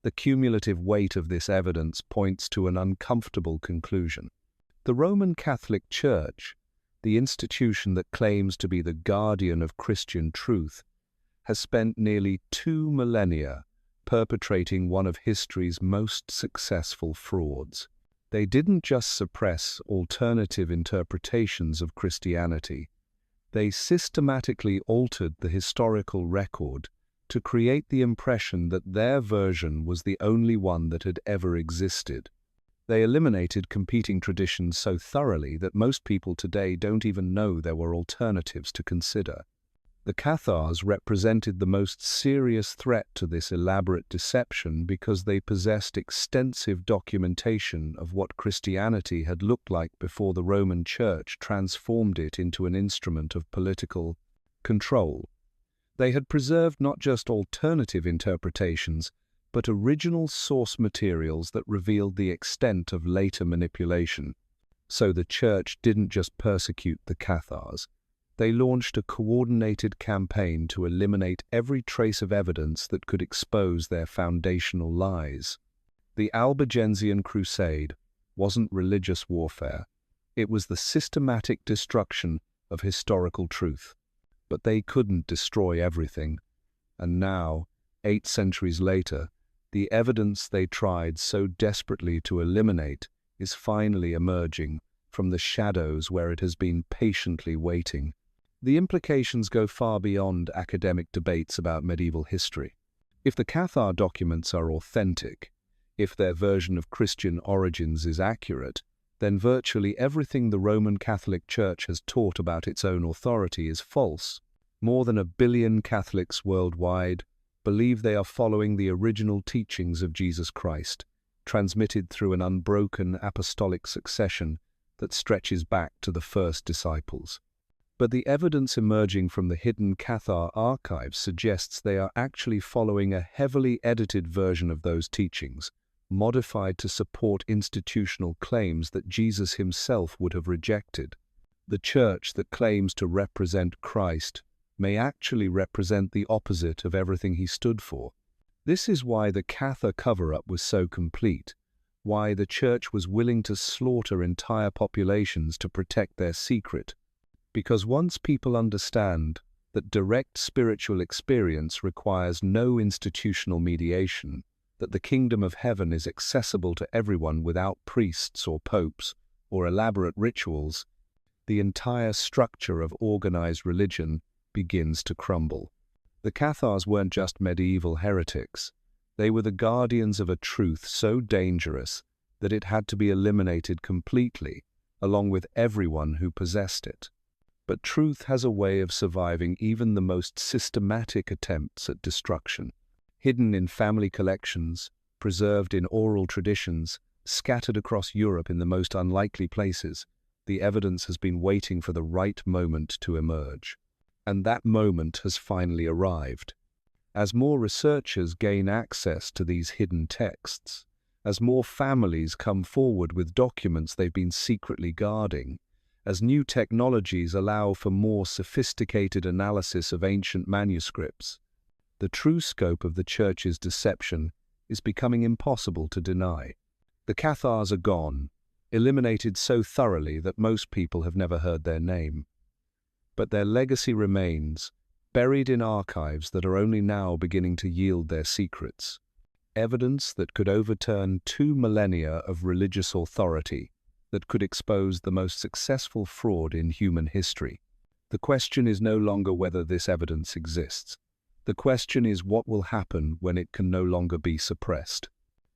The cumulative weight of this evidence points to an uncomfortable conclusion. The Roman Catholic Church, the institution that claims to be the guardian of Christian truth, has spent nearly 2 millennia perpetrating one of history's most successful frauds. They didn't just suppress alternative interpretations of Christianity. They systematically altered the historical record to create the impression that their version was the only one that had ever existed. They eliminated competing traditions so thoroughly that most people today don't even know there were alternatives to consider. The Cathars represented the most serious threat to this elaborate deception because they possessed extensive documentation of what Christianity had looked like before the Roman Church transformed it into an instrument of political control. They had preserved not just alternative interpretations, but original source materials that revealed the extent of later manipulation. So the Church didn't just persecute the Cathars. They launched a coordinated campaign to eliminate every trace of evidence that could expose their foundational lies. The Albigensian Crusade wasn't religious warfare. It was the systematic destruction of historical truth. But they couldn't destroy everything. And now, 8 centuries later, the evidence they tried so desperately to eliminate is finally emerging from the shadows where it has been patiently waiting. The implications go far beyond academic debates about medieval history. If the Cathar documents are authentic, if their version of Christian origins is accurate, then virtually everything the Roman Catholic Church has taught about its own authority is false. More than 1 billion Catholics worldwide believe they are following the original teachings of Jesus Christ, transmitted through an unbroken apostolic succession that stretches back to the first disciples. But the evidence emerging from the hidden Cathar archives suggests they are actually following a heavily edited version of those teachings, modified to support institutional claims that Jesus himself would have rejected. The Church that claims to represent Christ may actually represent the opposite of everything he stood for. This is why the Cathar cover-up was so complete, why the Church was willing to slaughter entire populations to protect their secret. Because once people understand that direct spiritual experience requires no institutional mediation, that the kingdom of heaven is accessible to everyone without priests or popes or elaborate rituals, the entire structure of organized religion begins to crumble. The Cathars weren't just medieval heretics. They were the guardians of a truth so dangerous that it had to be eliminated completely, along with everyone who possessed it. But truth has a way of surviving even the most systematic attempts at destruction. Hidden in family collections, preserved in oral traditions, scattered across Europe in the most unlikely places, the evidence has been waiting for the right moment to emerge. And that moment has finally arrived. As more researchers gain access to these hidden texts, as more families come forward with documents they've been secretly guarding, as new technologies allow for more sophisticated analysis of ancient manuscripts, the true scope of the Church's deception is becoming impossible to deny. The Cathars are gone, eliminated so thoroughly that most people have never heard their name. But their legacy remains, buried in archives that are only now beginning to yield their secrets. Evidence that could overturn 2 millennia of religious authority, that could expose the most successful fraud in human history. The question is no longer whether this evidence exists. The question is what will happen when it can no longer be suppressed.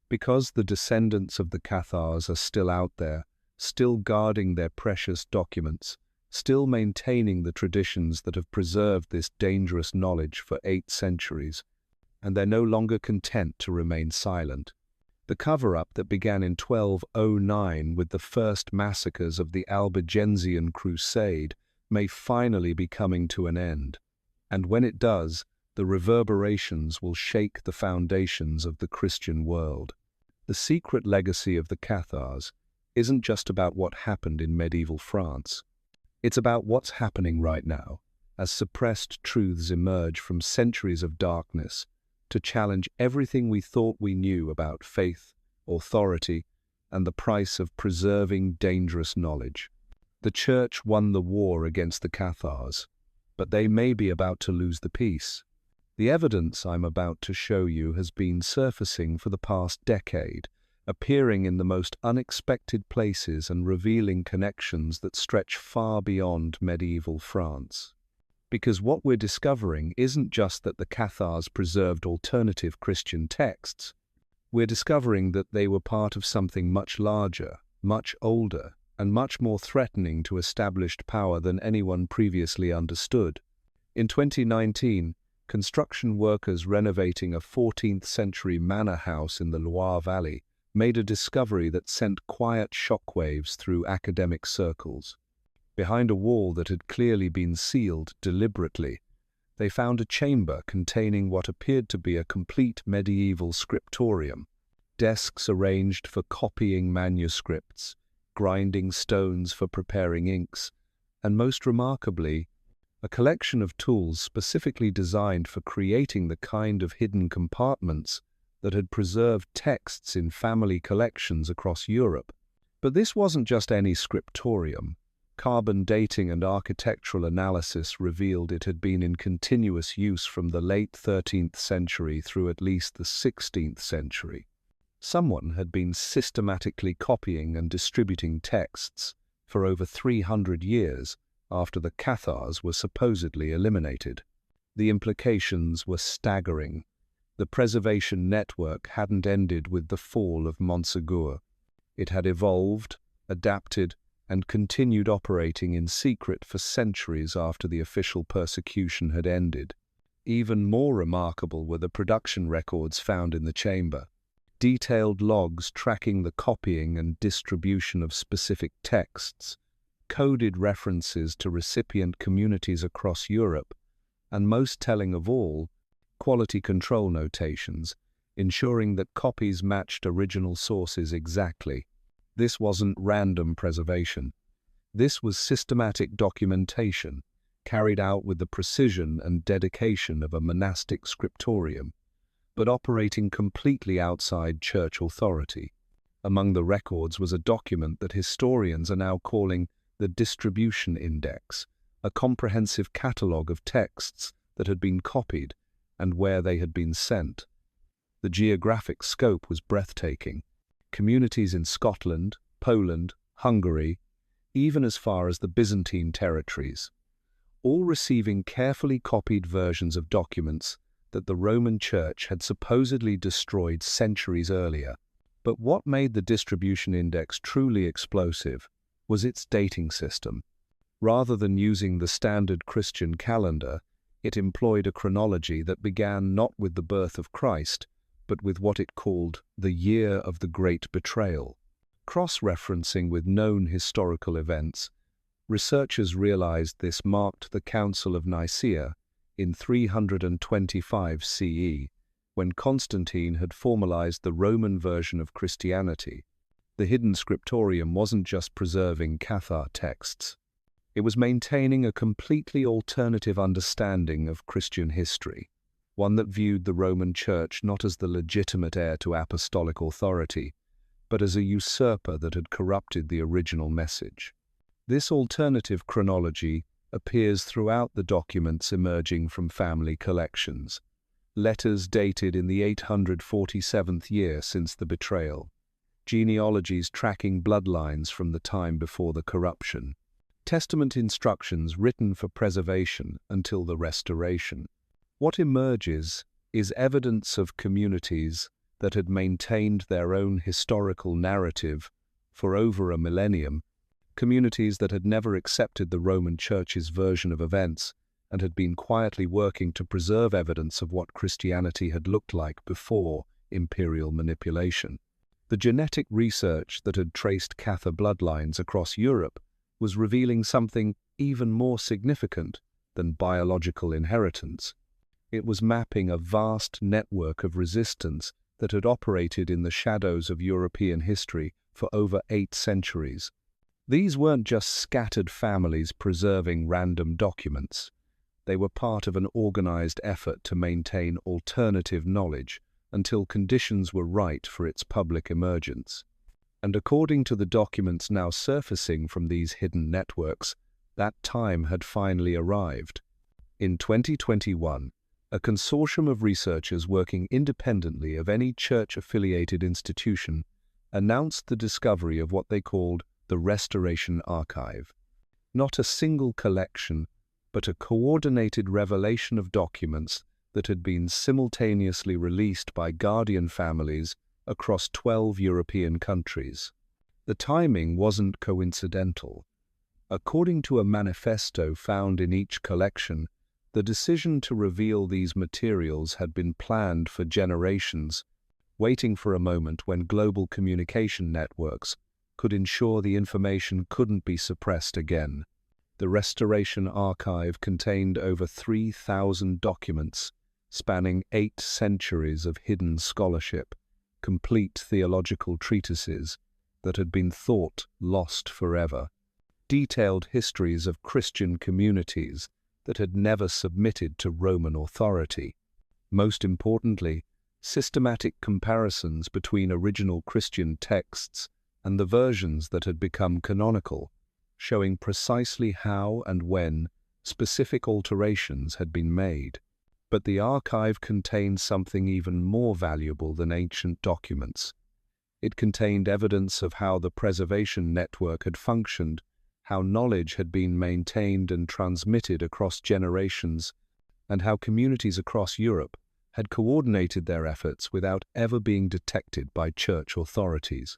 Because the descendants of the Cathars are still out there, still guarding their precious documents, still maintaining the traditions that have preserved this dangerous knowledge for 8 centuries, and they're no longer content to remain silent. The cover-up that began in 1209 with the first massacres of the Albigensian Crusade may finally be coming to an end. And when it does, the reverberations will shake the foundations of the Christian world. The secret legacy of the Cathars isn't just about what happened in medieval France. It's about what's happening right now, as suppressed truths emerge from centuries of darkness to challenge everything we thought we knew about faith, authority, and the price of preserving dangerous knowledge. The Church won the war against the Cathars, but they may be about to lose the peace. The evidence I'm about to show you has been surfacing for the past decade, appearing in the most unexpected places and revealing connections that stretch far beyond medieval France. Because what we're discovering isn't just that the Cathars preserved alternative Christian texts, we're discovering that they were part of something much larger, much older, and much more threatening to established power than anyone previously understood. In 2019, construction workers renovating a 14th-century manor house in the Loire Valley made a discovery that sent quiet shockwaves through academic circles. Behind a wall that had clearly been sealed deliberately, they found a chamber containing what appeared to be a complete medieval scriptorium, desks arranged for copying manuscripts, grinding stones for preparing inks, and most remarkably, a collection of tools specifically designed for creating the kind of hidden compartments that had preserved texts in family collections across Europe. But this wasn't just any scriptorium. Carbon dating and architectural analysis revealed it had been in continuous use from the late 13th century through at least the 16th century. Someone had been systematically copying and distributing texts for over 300 years after the Cathars were supposedly eliminated. The implications were staggering. The preservation network hadn't ended with the fall of Montségur. It had evolved, adapted, and continued operating in secret for centuries after the official persecution had ended. Even more remarkable were the production records found in the chamber. Detailed logs tracking the copying and distribution of specific texts, coded references to recipient communities across Europe, and most telling of all, quality control notations, ensuring that copies matched original sources exactly. This wasn't random preservation. This was systematic documentation, carried out with the precision and dedication of a monastic scriptorium, but operating completely outside church authority. Among the records was a document that historians are now calling the Distribution Index, a comprehensive catalogue of texts that had been copied and where they had been sent. The geographic scope was breathtaking. Communities in Scotland, Poland, Hungary, even as far as the Byzantine territories, all receiving carefully copied versions of documents that the Roman Church had supposedly destroyed centuries earlier. But what made the Distribution Index truly explosive was its dating system. Rather than using the standard Christian calendar, it employed a chronology that began not with the birth of Christ, but with what it called the year of the Great Betrayal. Cross-referencing with known historical events, researchers realized this marked the Council of Nicaea in 325 CE, when Constantine had formalized the Roman version of Christianity. The hidden scriptorium wasn't just preserving Cathar texts. It was maintaining a completely alternative understanding of Christian history, one that viewed the Roman Church not as the legitimate heir to apostolic authority, but as a usurper that had corrupted the original message. This alternative chronology appears throughout the documents emerging from family collections, letters dated in the 847th year since the betrayal, genealogies tracking bloodlines from the time before the corruption, testament instructions written for preservation until the restoration. What emerges is evidence of communities that had maintained their own historical narrative for over a millennium, communities that had never accepted the Roman Church's version of events and had been quietly working to preserve evidence of what Christianity had looked like before imperial manipulation. The genetic research that had traced Cathar bloodlines across Europe was revealing something even more significant than biological inheritance. It was mapping a vast network of resistance that had operated in the shadows of European history for over 8 centuries. These weren't just scattered families preserving random documents. They were part of an organized effort to maintain alternative knowledge until conditions were right for its public emergence. And according to the documents now surfacing from these hidden networks, that time had finally arrived. In 2021, a consortium of researchers working independently of any church-affiliated institution announced the discovery of what they called the Restoration Archive. Not a single collection, but a coordinated revelation of documents that had been simultaneously released by guardian families across 12 European countries. The timing wasn't coincidental. According to a manifesto found in each collection, the decision to reveal these materials had been planned for generations, waiting for a moment when global communication networks could ensure the information couldn't be suppressed again. The Restoration Archive contained over 3,000 documents, spanning 8 centuries of hidden scholarship, complete theological treatises that had been thought lost forever, detailed histories of Christian communities that had never submitted to Roman authority. Most importantly, systematic comparisons between original Christian texts and the versions that had become canonical, showing precisely how and when specific alterations had been made. But the archive contained something even more valuable than ancient documents. It contained evidence of how the preservation network had functioned, how knowledge had been maintained and transmitted across generations, and how communities across Europe had coordinated their efforts without ever being detected by church authorities.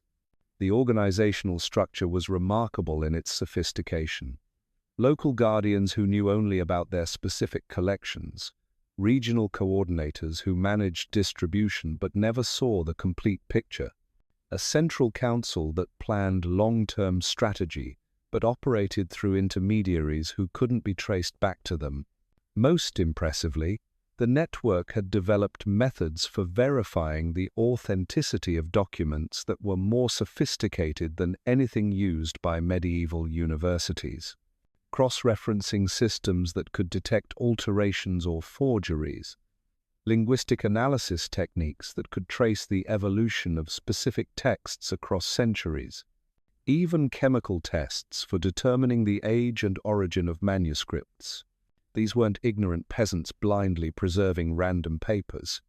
The organizational structure was remarkable in its sophistication. Local guardians who knew only about their specific collections, regional coordinators who managed distribution but never saw the complete picture, a central council that planned long-term strategy but operated through intermediaries who couldn't be traced back to them. Most impressively, the network had developed methods for verifying the authenticity of documents that were more sophisticated than anything used by medieval universities. Cross-referencing systems that could detect alterations or forgeries, linguistic analysis techniques that could trace the evolution of specific texts across centuries, even chemical tests for determining the age and origin of manuscripts. These weren't ignorant peasants blindly preserving random papers.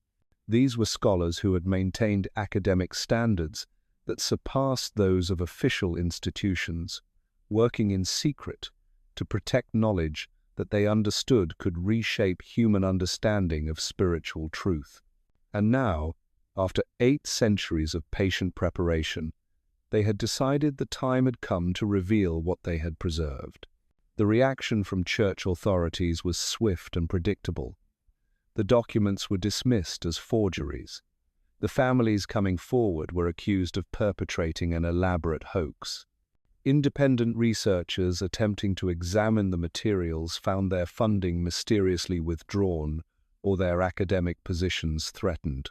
These were scholars who had maintained academic standards that surpassed those of official institutions, working in secret to protect knowledge that they understood could reshape human understanding of spiritual truth. And now, after 8 centuries of patient preparation, they had decided the time had come to reveal what they had preserved. The reaction from church authorities was swift and predictable. The documents were dismissed as forgeries. The families coming forward were accused of perpetrating an elaborate hoax. Independent researchers attempting to examine the materials found their funding mysteriously withdrawn or their academic positions threatened.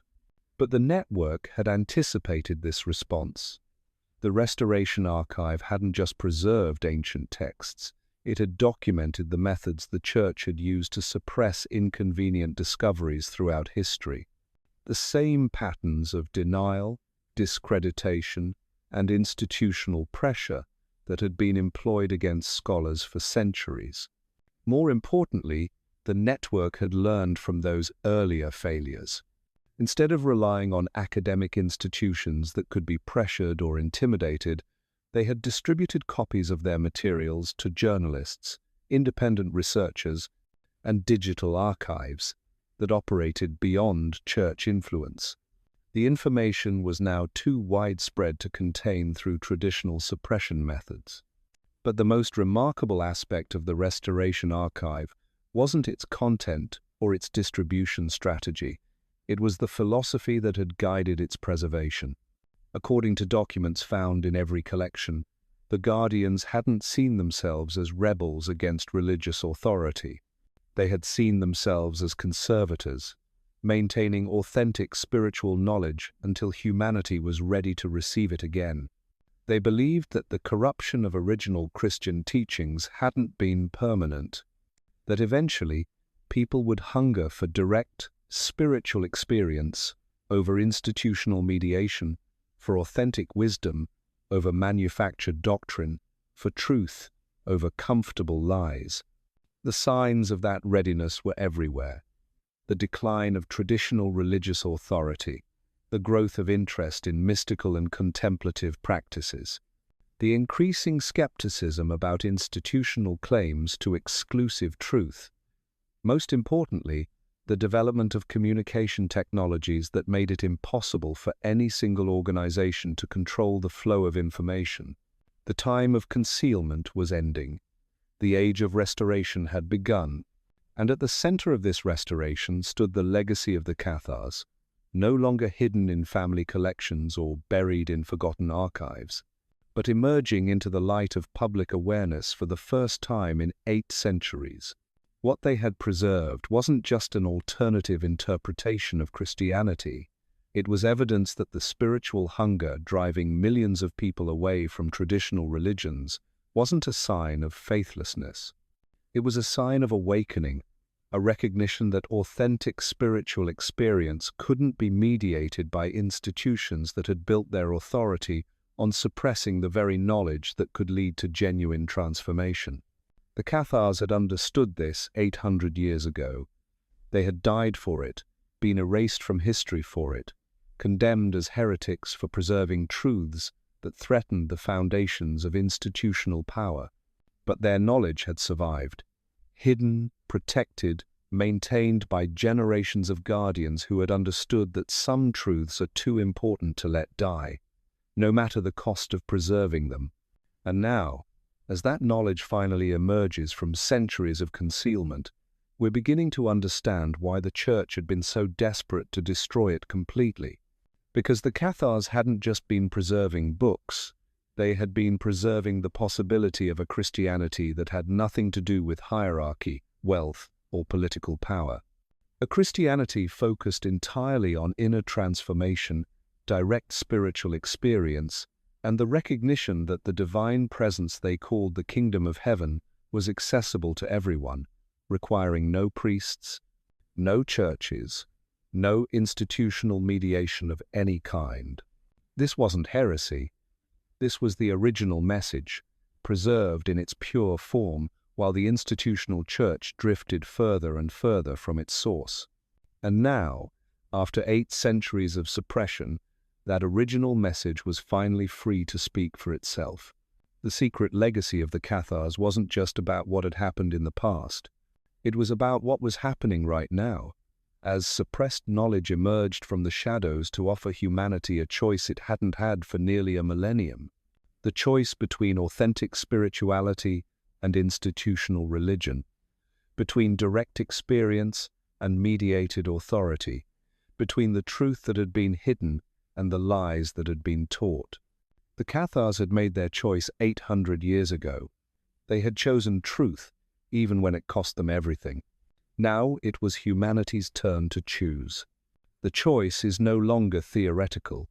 But the network had anticipated this response. The Restoration Archive hadn't just preserved ancient texts, it had documented the methods the Church had used to suppress inconvenient discoveries throughout history. The same patterns of denial, discreditation, and institutional pressure that had been employed against scholars for centuries. More importantly, the network had learned from those earlier failures. Instead of relying on academic institutions that could be pressured or intimidated, they had distributed copies of their materials to journalists, independent researchers, and digital archives that operated beyond church influence. The information was now too widespread to contain through traditional suppression methods. But the most remarkable aspect of the Restoration Archive wasn't its content or its distribution strategy. It was the philosophy that had guided its preservation. According to documents found in every collection, the Guardians hadn't seen themselves as rebels against religious authority. They had seen themselves as conservators, maintaining authentic spiritual knowledge until humanity was ready to receive it again. They believed that the corruption of original Christian teachings hadn't been permanent, that eventually people would hunger for direct, spiritual experience over institutional mediation, for authentic wisdom over manufactured doctrine, for truth over comfortable lies. The signs of that readiness were everywhere. The decline of traditional religious authority, the growth of interest in mystical and contemplative practices, the increasing skepticism about institutional claims to exclusive truth. Most importantly, the development of communication technologies that made it impossible for any single organization to control the flow of information. The time of concealment was ending. The age of restoration had begun, and at the center of this restoration stood the legacy of the Cathars, no longer hidden in family collections or buried in forgotten archives, but emerging into the light of public awareness for the first time in 8 centuries. What they had preserved wasn't just an alternative interpretation of Christianity. It was evidence that the spiritual hunger driving millions of people away from traditional religions wasn't a sign of faithlessness. It was a sign of awakening, a recognition that authentic spiritual experience couldn't be mediated by institutions that had built their authority on suppressing the very knowledge that could lead to genuine transformation. The Cathars had understood this 800 years ago. They had died for it, been erased from history for it, condemned as heretics for preserving truths that threatened the foundations of institutional power. But their knowledge had survived, hidden, protected, maintained by generations of guardians who had understood that some truths are too important to let die, no matter the cost of preserving them. And now, as that knowledge finally emerges from centuries of concealment, we're beginning to understand why the Church had been so desperate to destroy it completely. Because the Cathars hadn't just been preserving books, they had been preserving the possibility of a Christianity that had nothing to do with hierarchy, wealth, or political power. A Christianity focused entirely on inner transformation, direct spiritual experience, and the recognition that the divine presence they called the Kingdom of Heaven was accessible to everyone, requiring no priests, no churches, no institutional mediation of any kind. This wasn't heresy. This was the original message, preserved in its pure form, while the institutional church drifted further and further from its source. And now, after 8 centuries of suppression, that original message was finally free to speak for itself. The secret legacy of the Cathars wasn't just about what had happened in the past. It was about what was happening right now, as suppressed knowledge emerged from the shadows to offer humanity a choice it hadn't had for nearly a millennium. The choice between authentic spirituality and institutional religion, between direct experience and mediated authority, between the truth that had been hidden and the lies that had been taught. The Cathars had made their choice 800 years ago. They had chosen truth, even when it cost them everything. Now it was humanity's turn to choose. The choice is no longer theoretical.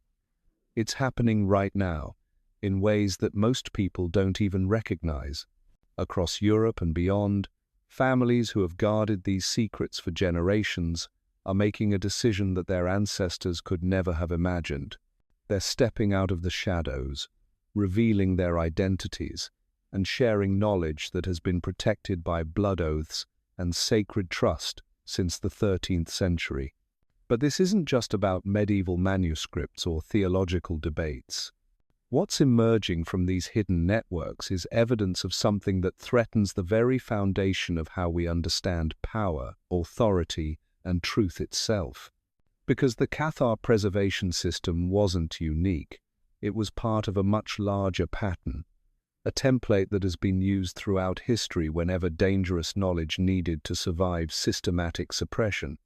It's happening right now, in ways that most people don't even recognize. Across Europe and beyond, families who have guarded these secrets for generations are making a decision that their ancestors could never have imagined. They're stepping out of the shadows, revealing their identities, and sharing knowledge that has been protected by blood oaths and sacred trust since the 13th century. But this isn't just about medieval manuscripts or theological debates. What's emerging from these hidden networks is evidence of something that threatens the very foundation of how we understand power, authority, and truth itself. Because the Cathar preservation system wasn't unique, it was part of a much larger pattern, a template that has been used throughout history whenever dangerous knowledge needed to survive systematic suppression.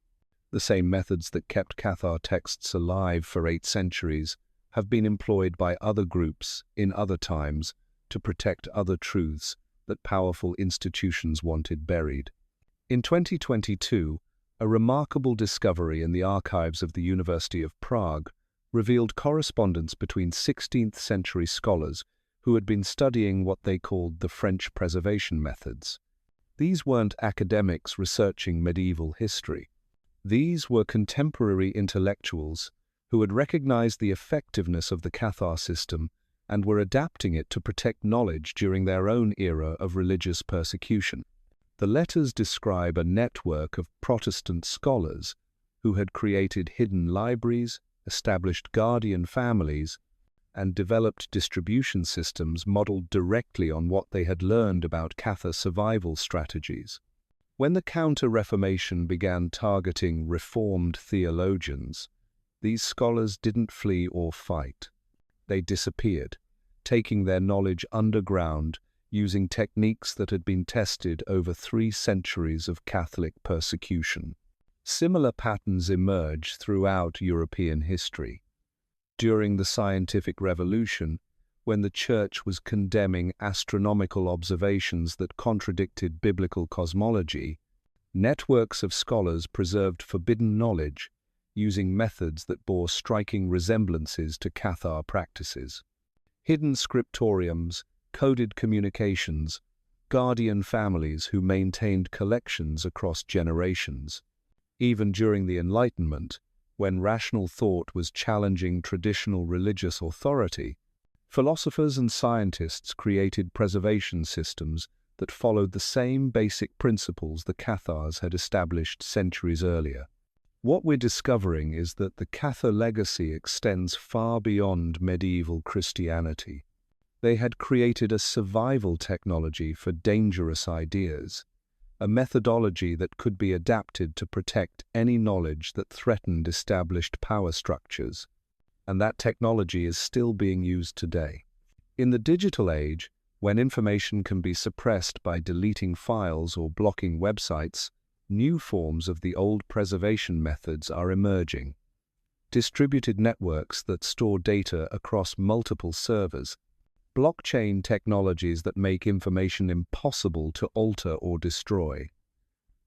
The same methods that kept Cathar texts alive for 8 centuries have been employed by other groups in other times to protect other truths that powerful institutions wanted buried. In 2022, a remarkable discovery in the archives of the University of Prague revealed correspondence between 16th-century scholars who had been studying what they called the French preservation methods. These weren't academics researching medieval history. These were contemporary intellectuals who had recognized the effectiveness of the Cathar system and were adapting it to protect knowledge during their own era of religious persecution. The letters describe a network of Protestant scholars who had created hidden libraries, established guardian families, and developed distribution systems modeled directly on what they had learned about Cathar survival strategies. When the Counter-Reformation began targeting Reformed theologians, these scholars didn't flee or fight. They disappeared, taking their knowledge underground using techniques that had been tested over 3 centuries of Catholic persecution. Similar patterns emerge throughout European history. During the Scientific Revolution, when the Church was condemning astronomical observations that contradicted biblical cosmology, networks of scholars preserved forbidden knowledge using methods that bore striking resemblances to Cathar practices. Hidden scriptoriums, coded communications, guardian families who maintained collections across generations. Even during the Enlightenment, when rational thought was challenging traditional religious authority, philosophers and scientists created preservation systems that followed the same basic principles the Cathars had established centuries earlier. What we're discovering is that the Cathar legacy extends far beyond medieval Christianity. They had created a survival technology for dangerous ideas, a methodology that could be adapted to protect any knowledge that threatened established power structures. And that technology is still being used today. In the digital age, when information can be suppressed by deleting files or blocking websites, new forms of the old preservation methods are emerging. Distributed networks that store data across multiple servers, blockchain technologies that make information impossible to alter or destroy,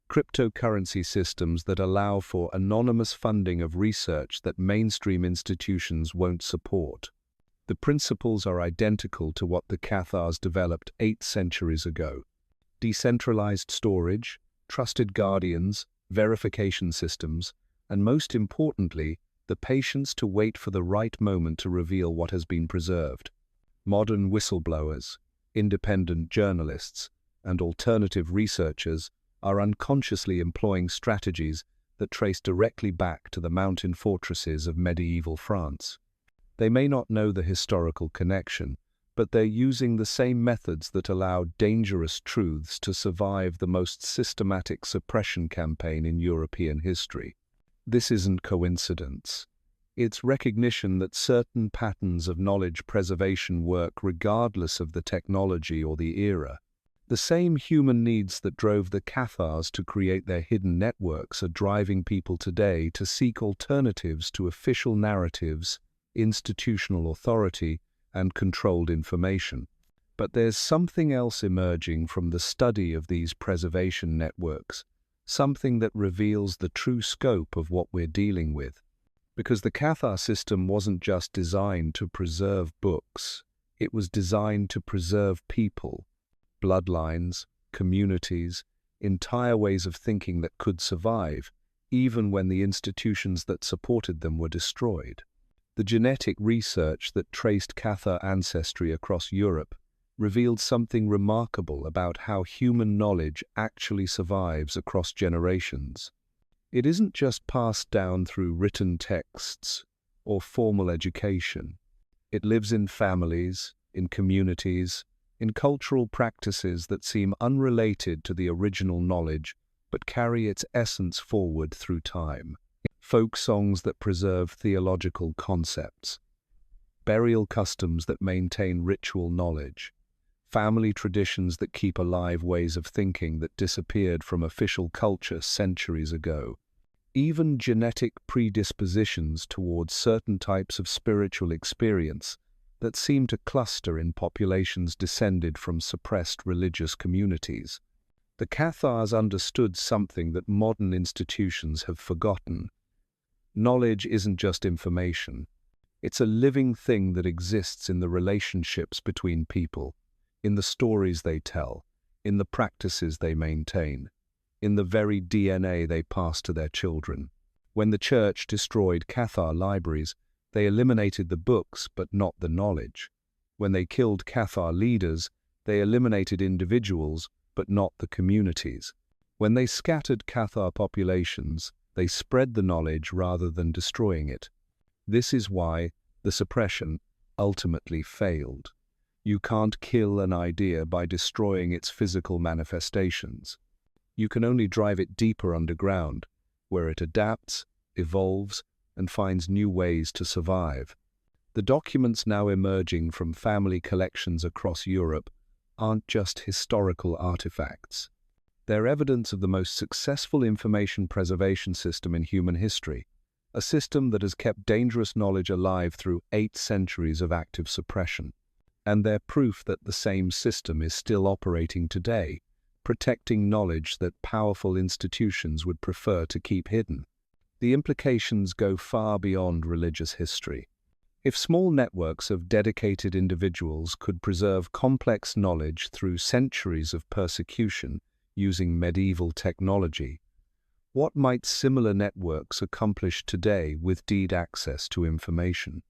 cryptocurrency systems that allow for anonymous funding of research that mainstream institutions won't support. The principles are identical to what the Cathars developed 8 centuries ago. Decentralized storage, trusted guardians, verification systems, and most importantly, the patience to wait for the right moment to reveal what has been preserved. Modern whistleblowers, independent journalists, and alternative researchers are unconsciously employing strategies that trace directly back to the mountain fortresses of medieval France. They may not know the historical connection, but they're using the same methods that allowed dangerous truths to survive the most systematic suppression campaign in European history. This isn't coincidence. It's recognition that certain patterns of knowledge preservation work regardless of the technology or the era. The same human needs that drove the Cathars to create their hidden networks are driving people today to seek alternatives to official narratives, institutional authority, and controlled information. But there's something else emerging from the study of these preservation networks, something that reveals the true scope of what we're dealing with. Because the Cathar system wasn't just designed to preserve books, it was designed to preserve people, bloodlines, communities, entire ways of thinking that could survive, even when the institutions that supported them were destroyed. The genetic research that traced Cathar ancestry across Europe revealed something remarkable about how human knowledge actually survives across generations. It isn't just passed down through written texts or formal education. It lives in families, in communities, in cultural practices that seem unrelated to the original knowledge but carry its essence forward through time. Folk songs that preserve theological concepts, burial customs that maintain ritual knowledge, family traditions that keep alive ways of thinking that disappeared from official culture centuries ago. even genetic predispositions towards certain types of spiritual experience that seem to cluster in populations descended from suppressed religious communities. The Cathars understood something that modern institutions have forgotten. Knowledge isn't just information. It's a living thing that exists in the relationships between people, in the stories they tell, in the practices they maintain, in the very DNA they pass to their children. When the Church destroyed Cathar libraries, they eliminated the books but not the knowledge. When they killed Cathar leaders, they eliminated individuals but not the communities. When they scattered Cathar populations, they spread the knowledge rather than destroying it. This is why the suppression ultimately failed. You can't kill an idea by destroying its physical manifestations. You can only drive it deeper underground, where it adapts, evolves, and finds new ways to survive. The documents now emerging from family collections across Europe aren't just historical artifacts. They're evidence of the most successful information preservation system in human history, a system that has kept dangerous knowledge alive through 8 centuries of active suppression. And they're proof that the same system is still operating today, protecting knowledge that powerful institutions would prefer to keep hidden. The implications go far beyond religious history. If small networks of dedicated individuals could preserve complex knowledge through centuries of persecution using medieval technology, what might similar networks accomplish today with deed access to information?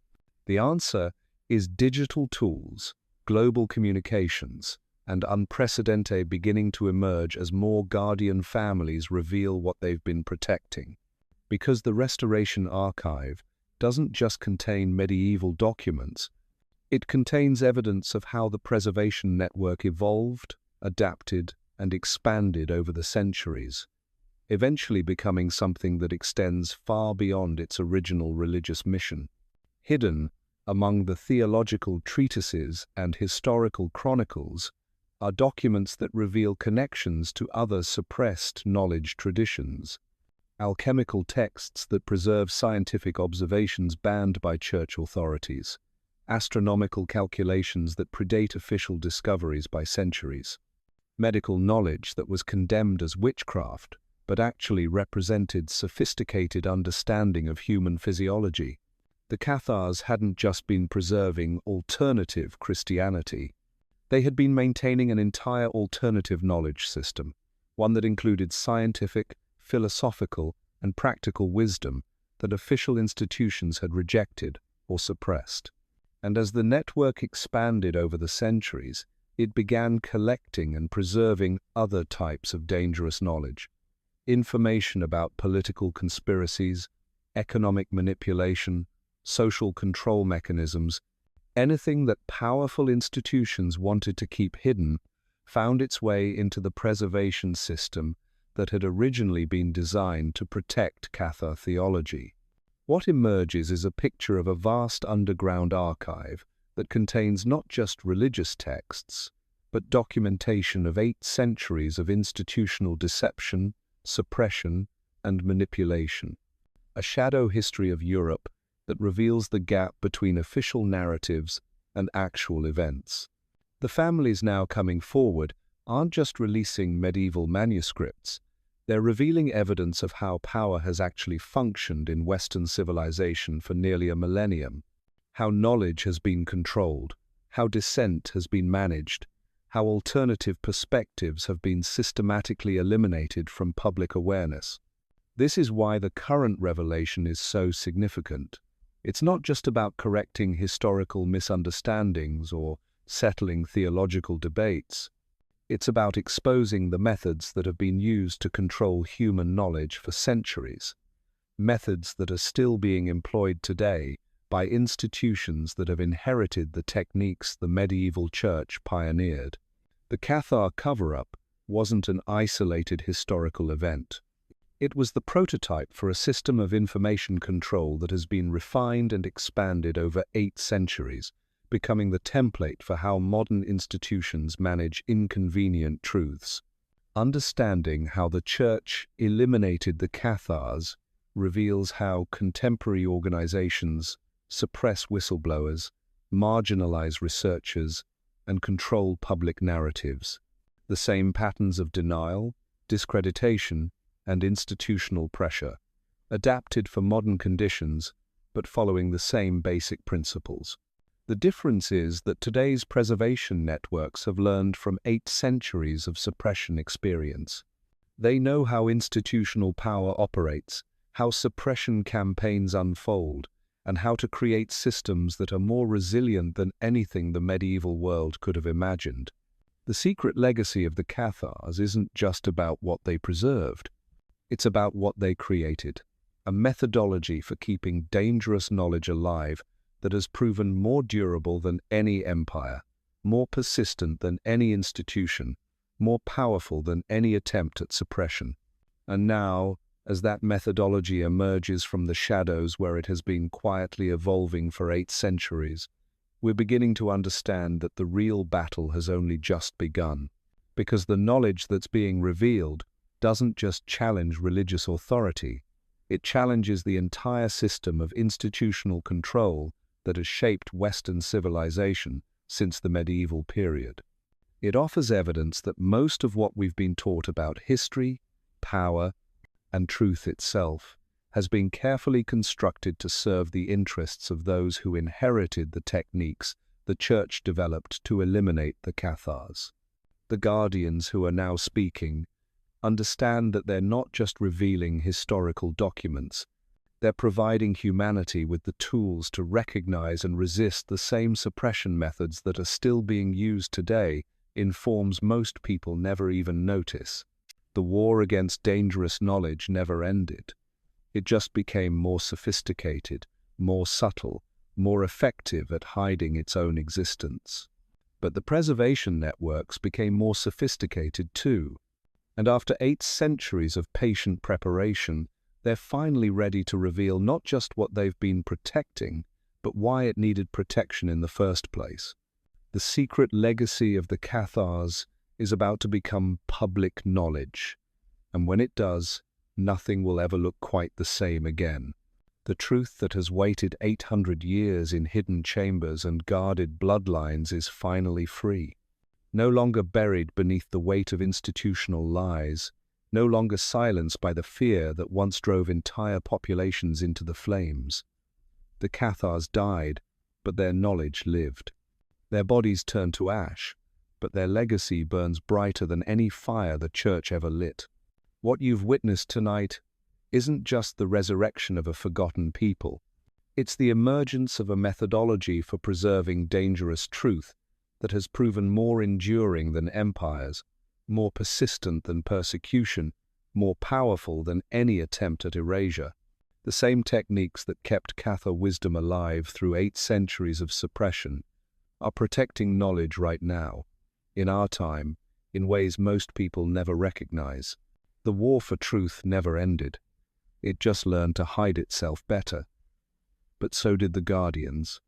The answer is digital tools, global communications, and unprecedented beginning to emerge as more guardian families reveal what they've been protecting. Because the Restoration Archive doesn't just contain medieval documents, it contains evidence of how the preservation network evolved, adapted, and expanded over the centuries, eventually becoming something that extends far beyond its original religious mission. Hidden among the theological treatises and historical chronicles are documents that reveal connections to other suppressed knowledge traditions, alchemical texts that preserve scientific observations banned by church authorities, astronomical calculations that predate official discoveries by centuries, medical knowledge that was condemned as witchcraft but actually represented sophisticated understanding of human physiology. The Cathars hadn't just been preserving alternative Christianity. They had been maintaining an entire alternative knowledge system, one that included scientific, philosophical, and practical wisdom that official institutions had rejected or suppressed. And as the network expanded over the centuries, it began collecting and preserving other types of dangerous knowledge. Information about political conspiracies, economic manipulation, social control mechanisms, anything that powerful institutions wanted to keep hidden, found its way into the preservation system that had originally been designed to protect Cathar theology. What emerges is a picture of a vast underground archive that contains not just religious texts, but documentation of 8 centuries of institutional deception, suppression, and manipulation. A shadow history of Europe that reveals the gap between official narratives and actual events. The families now coming forward aren't just releasing medieval manuscripts, they're revealing evidence of how power has actually functioned in Western civilization for nearly a millennium, how knowledge has been controlled, how dissent has been managed, how alternative perspectives have been systematically eliminated from public awareness. This is why the current revelation is so significant. It's not just about correcting historical misunderstandings or settling theological debates. It's about exposing the methods that have been used to control human knowledge for centuries, methods that are still being employed today by institutions that have inherited the techniques the medieval church pioneered. The Cathar cover-up wasn't an isolated historical event. It was the prototype for a system of information control that has been refined and expanded over 8 centuries, becoming the template for how modern institutions manage inconvenient truths. Understanding how the Church eliminated the Cathars reveals how contemporary organizations suppress whistleblowers, marginalize researchers, and control public narratives. The same patterns of denial, discreditation, and institutional pressure, adapted for modern conditions, but following the same basic principles. The difference is that today's preservation networks have learned from 8 centuries of suppression experience. They know how institutional power operates, how suppression campaigns unfold, and how to create systems that are more resilient than anything the medieval world could have imagined. The secret legacy of the Cathars isn't just about what they preserved. It's about what they created, a methodology for keeping dangerous knowledge alive that has proven more durable than any empire, more persistent than any institution, more powerful than any attempt at suppression. And now, as that methodology emerges from the shadows where it has been quietly evolving for 8 centuries, we're beginning to understand that the real battle has only just begun, because the knowledge that's being revealed doesn't just challenge religious authority, it challenges the entire system of institutional control that has shaped Western civilization since the medieval period. It offers evidence that most of what we've been taught about history, power, and truth itself has been carefully constructed to serve the interests of those who inherited the techniques the Church developed to eliminate the Cathars. The guardians who are now speaking understand that they're not just revealing historical documents, they're providing humanity with the tools to recognize and resist the same suppression methods that are still being used today in forms most people never even notice. The war against dangerous knowledge never ended. It just became more sophisticated, more subtle, more effective at hiding its own existence. But the preservation networks became more sophisticated too. And after 8 centuries of patient preparation, they're finally ready to reveal not just what they've been protecting, but why it needed protection in the first place. The secret legacy of the Cathars is about to become public knowledge, and when it does, nothing will ever look quite the same again. The truth that has waited 800 years in hidden chambers and guarded bloodlines is finally free. No longer buried beneath the weight of institutional lies, no longer silenced by the fear that once drove entire populations into the flames. The Cathars died, but their knowledge lived. Their bodies turned to ash, but their legacy burns brighter than any fire the Church ever lit. What you've witnessed tonight isn't just the resurrection of a forgotten people. It's the emergence of a methodology for preserving dangerous truth that has proven more enduring than empires, more persistent than persecution, more powerful than any attempt at erasure. The same techniques that kept Cathar wisdom alive through 8 centuries of suppression are protecting knowledge right now, in our time, in ways most people never recognize. The war for truth never ended. It just learned to hide itself better. But so did the Guardians.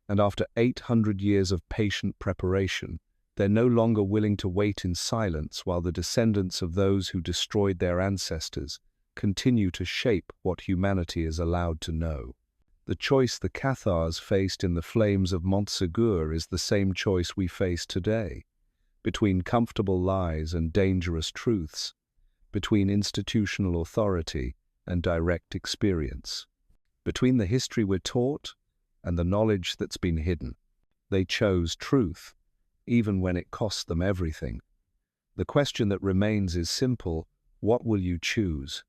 And after 800 years of patient preparation, they're no longer willing to wait in silence while the descendants of those who destroyed their ancestors continue to shape what humanity is allowed to know. The choice the Cathars faced in the flames of Montsegur is the same choice we face today, between comfortable lies and dangerous truths, between institutional authority and direct experience, between the history we're taught and the knowledge that's been hidden. They chose truth, even when it cost them everything. The question that remains is simple: what will you choose?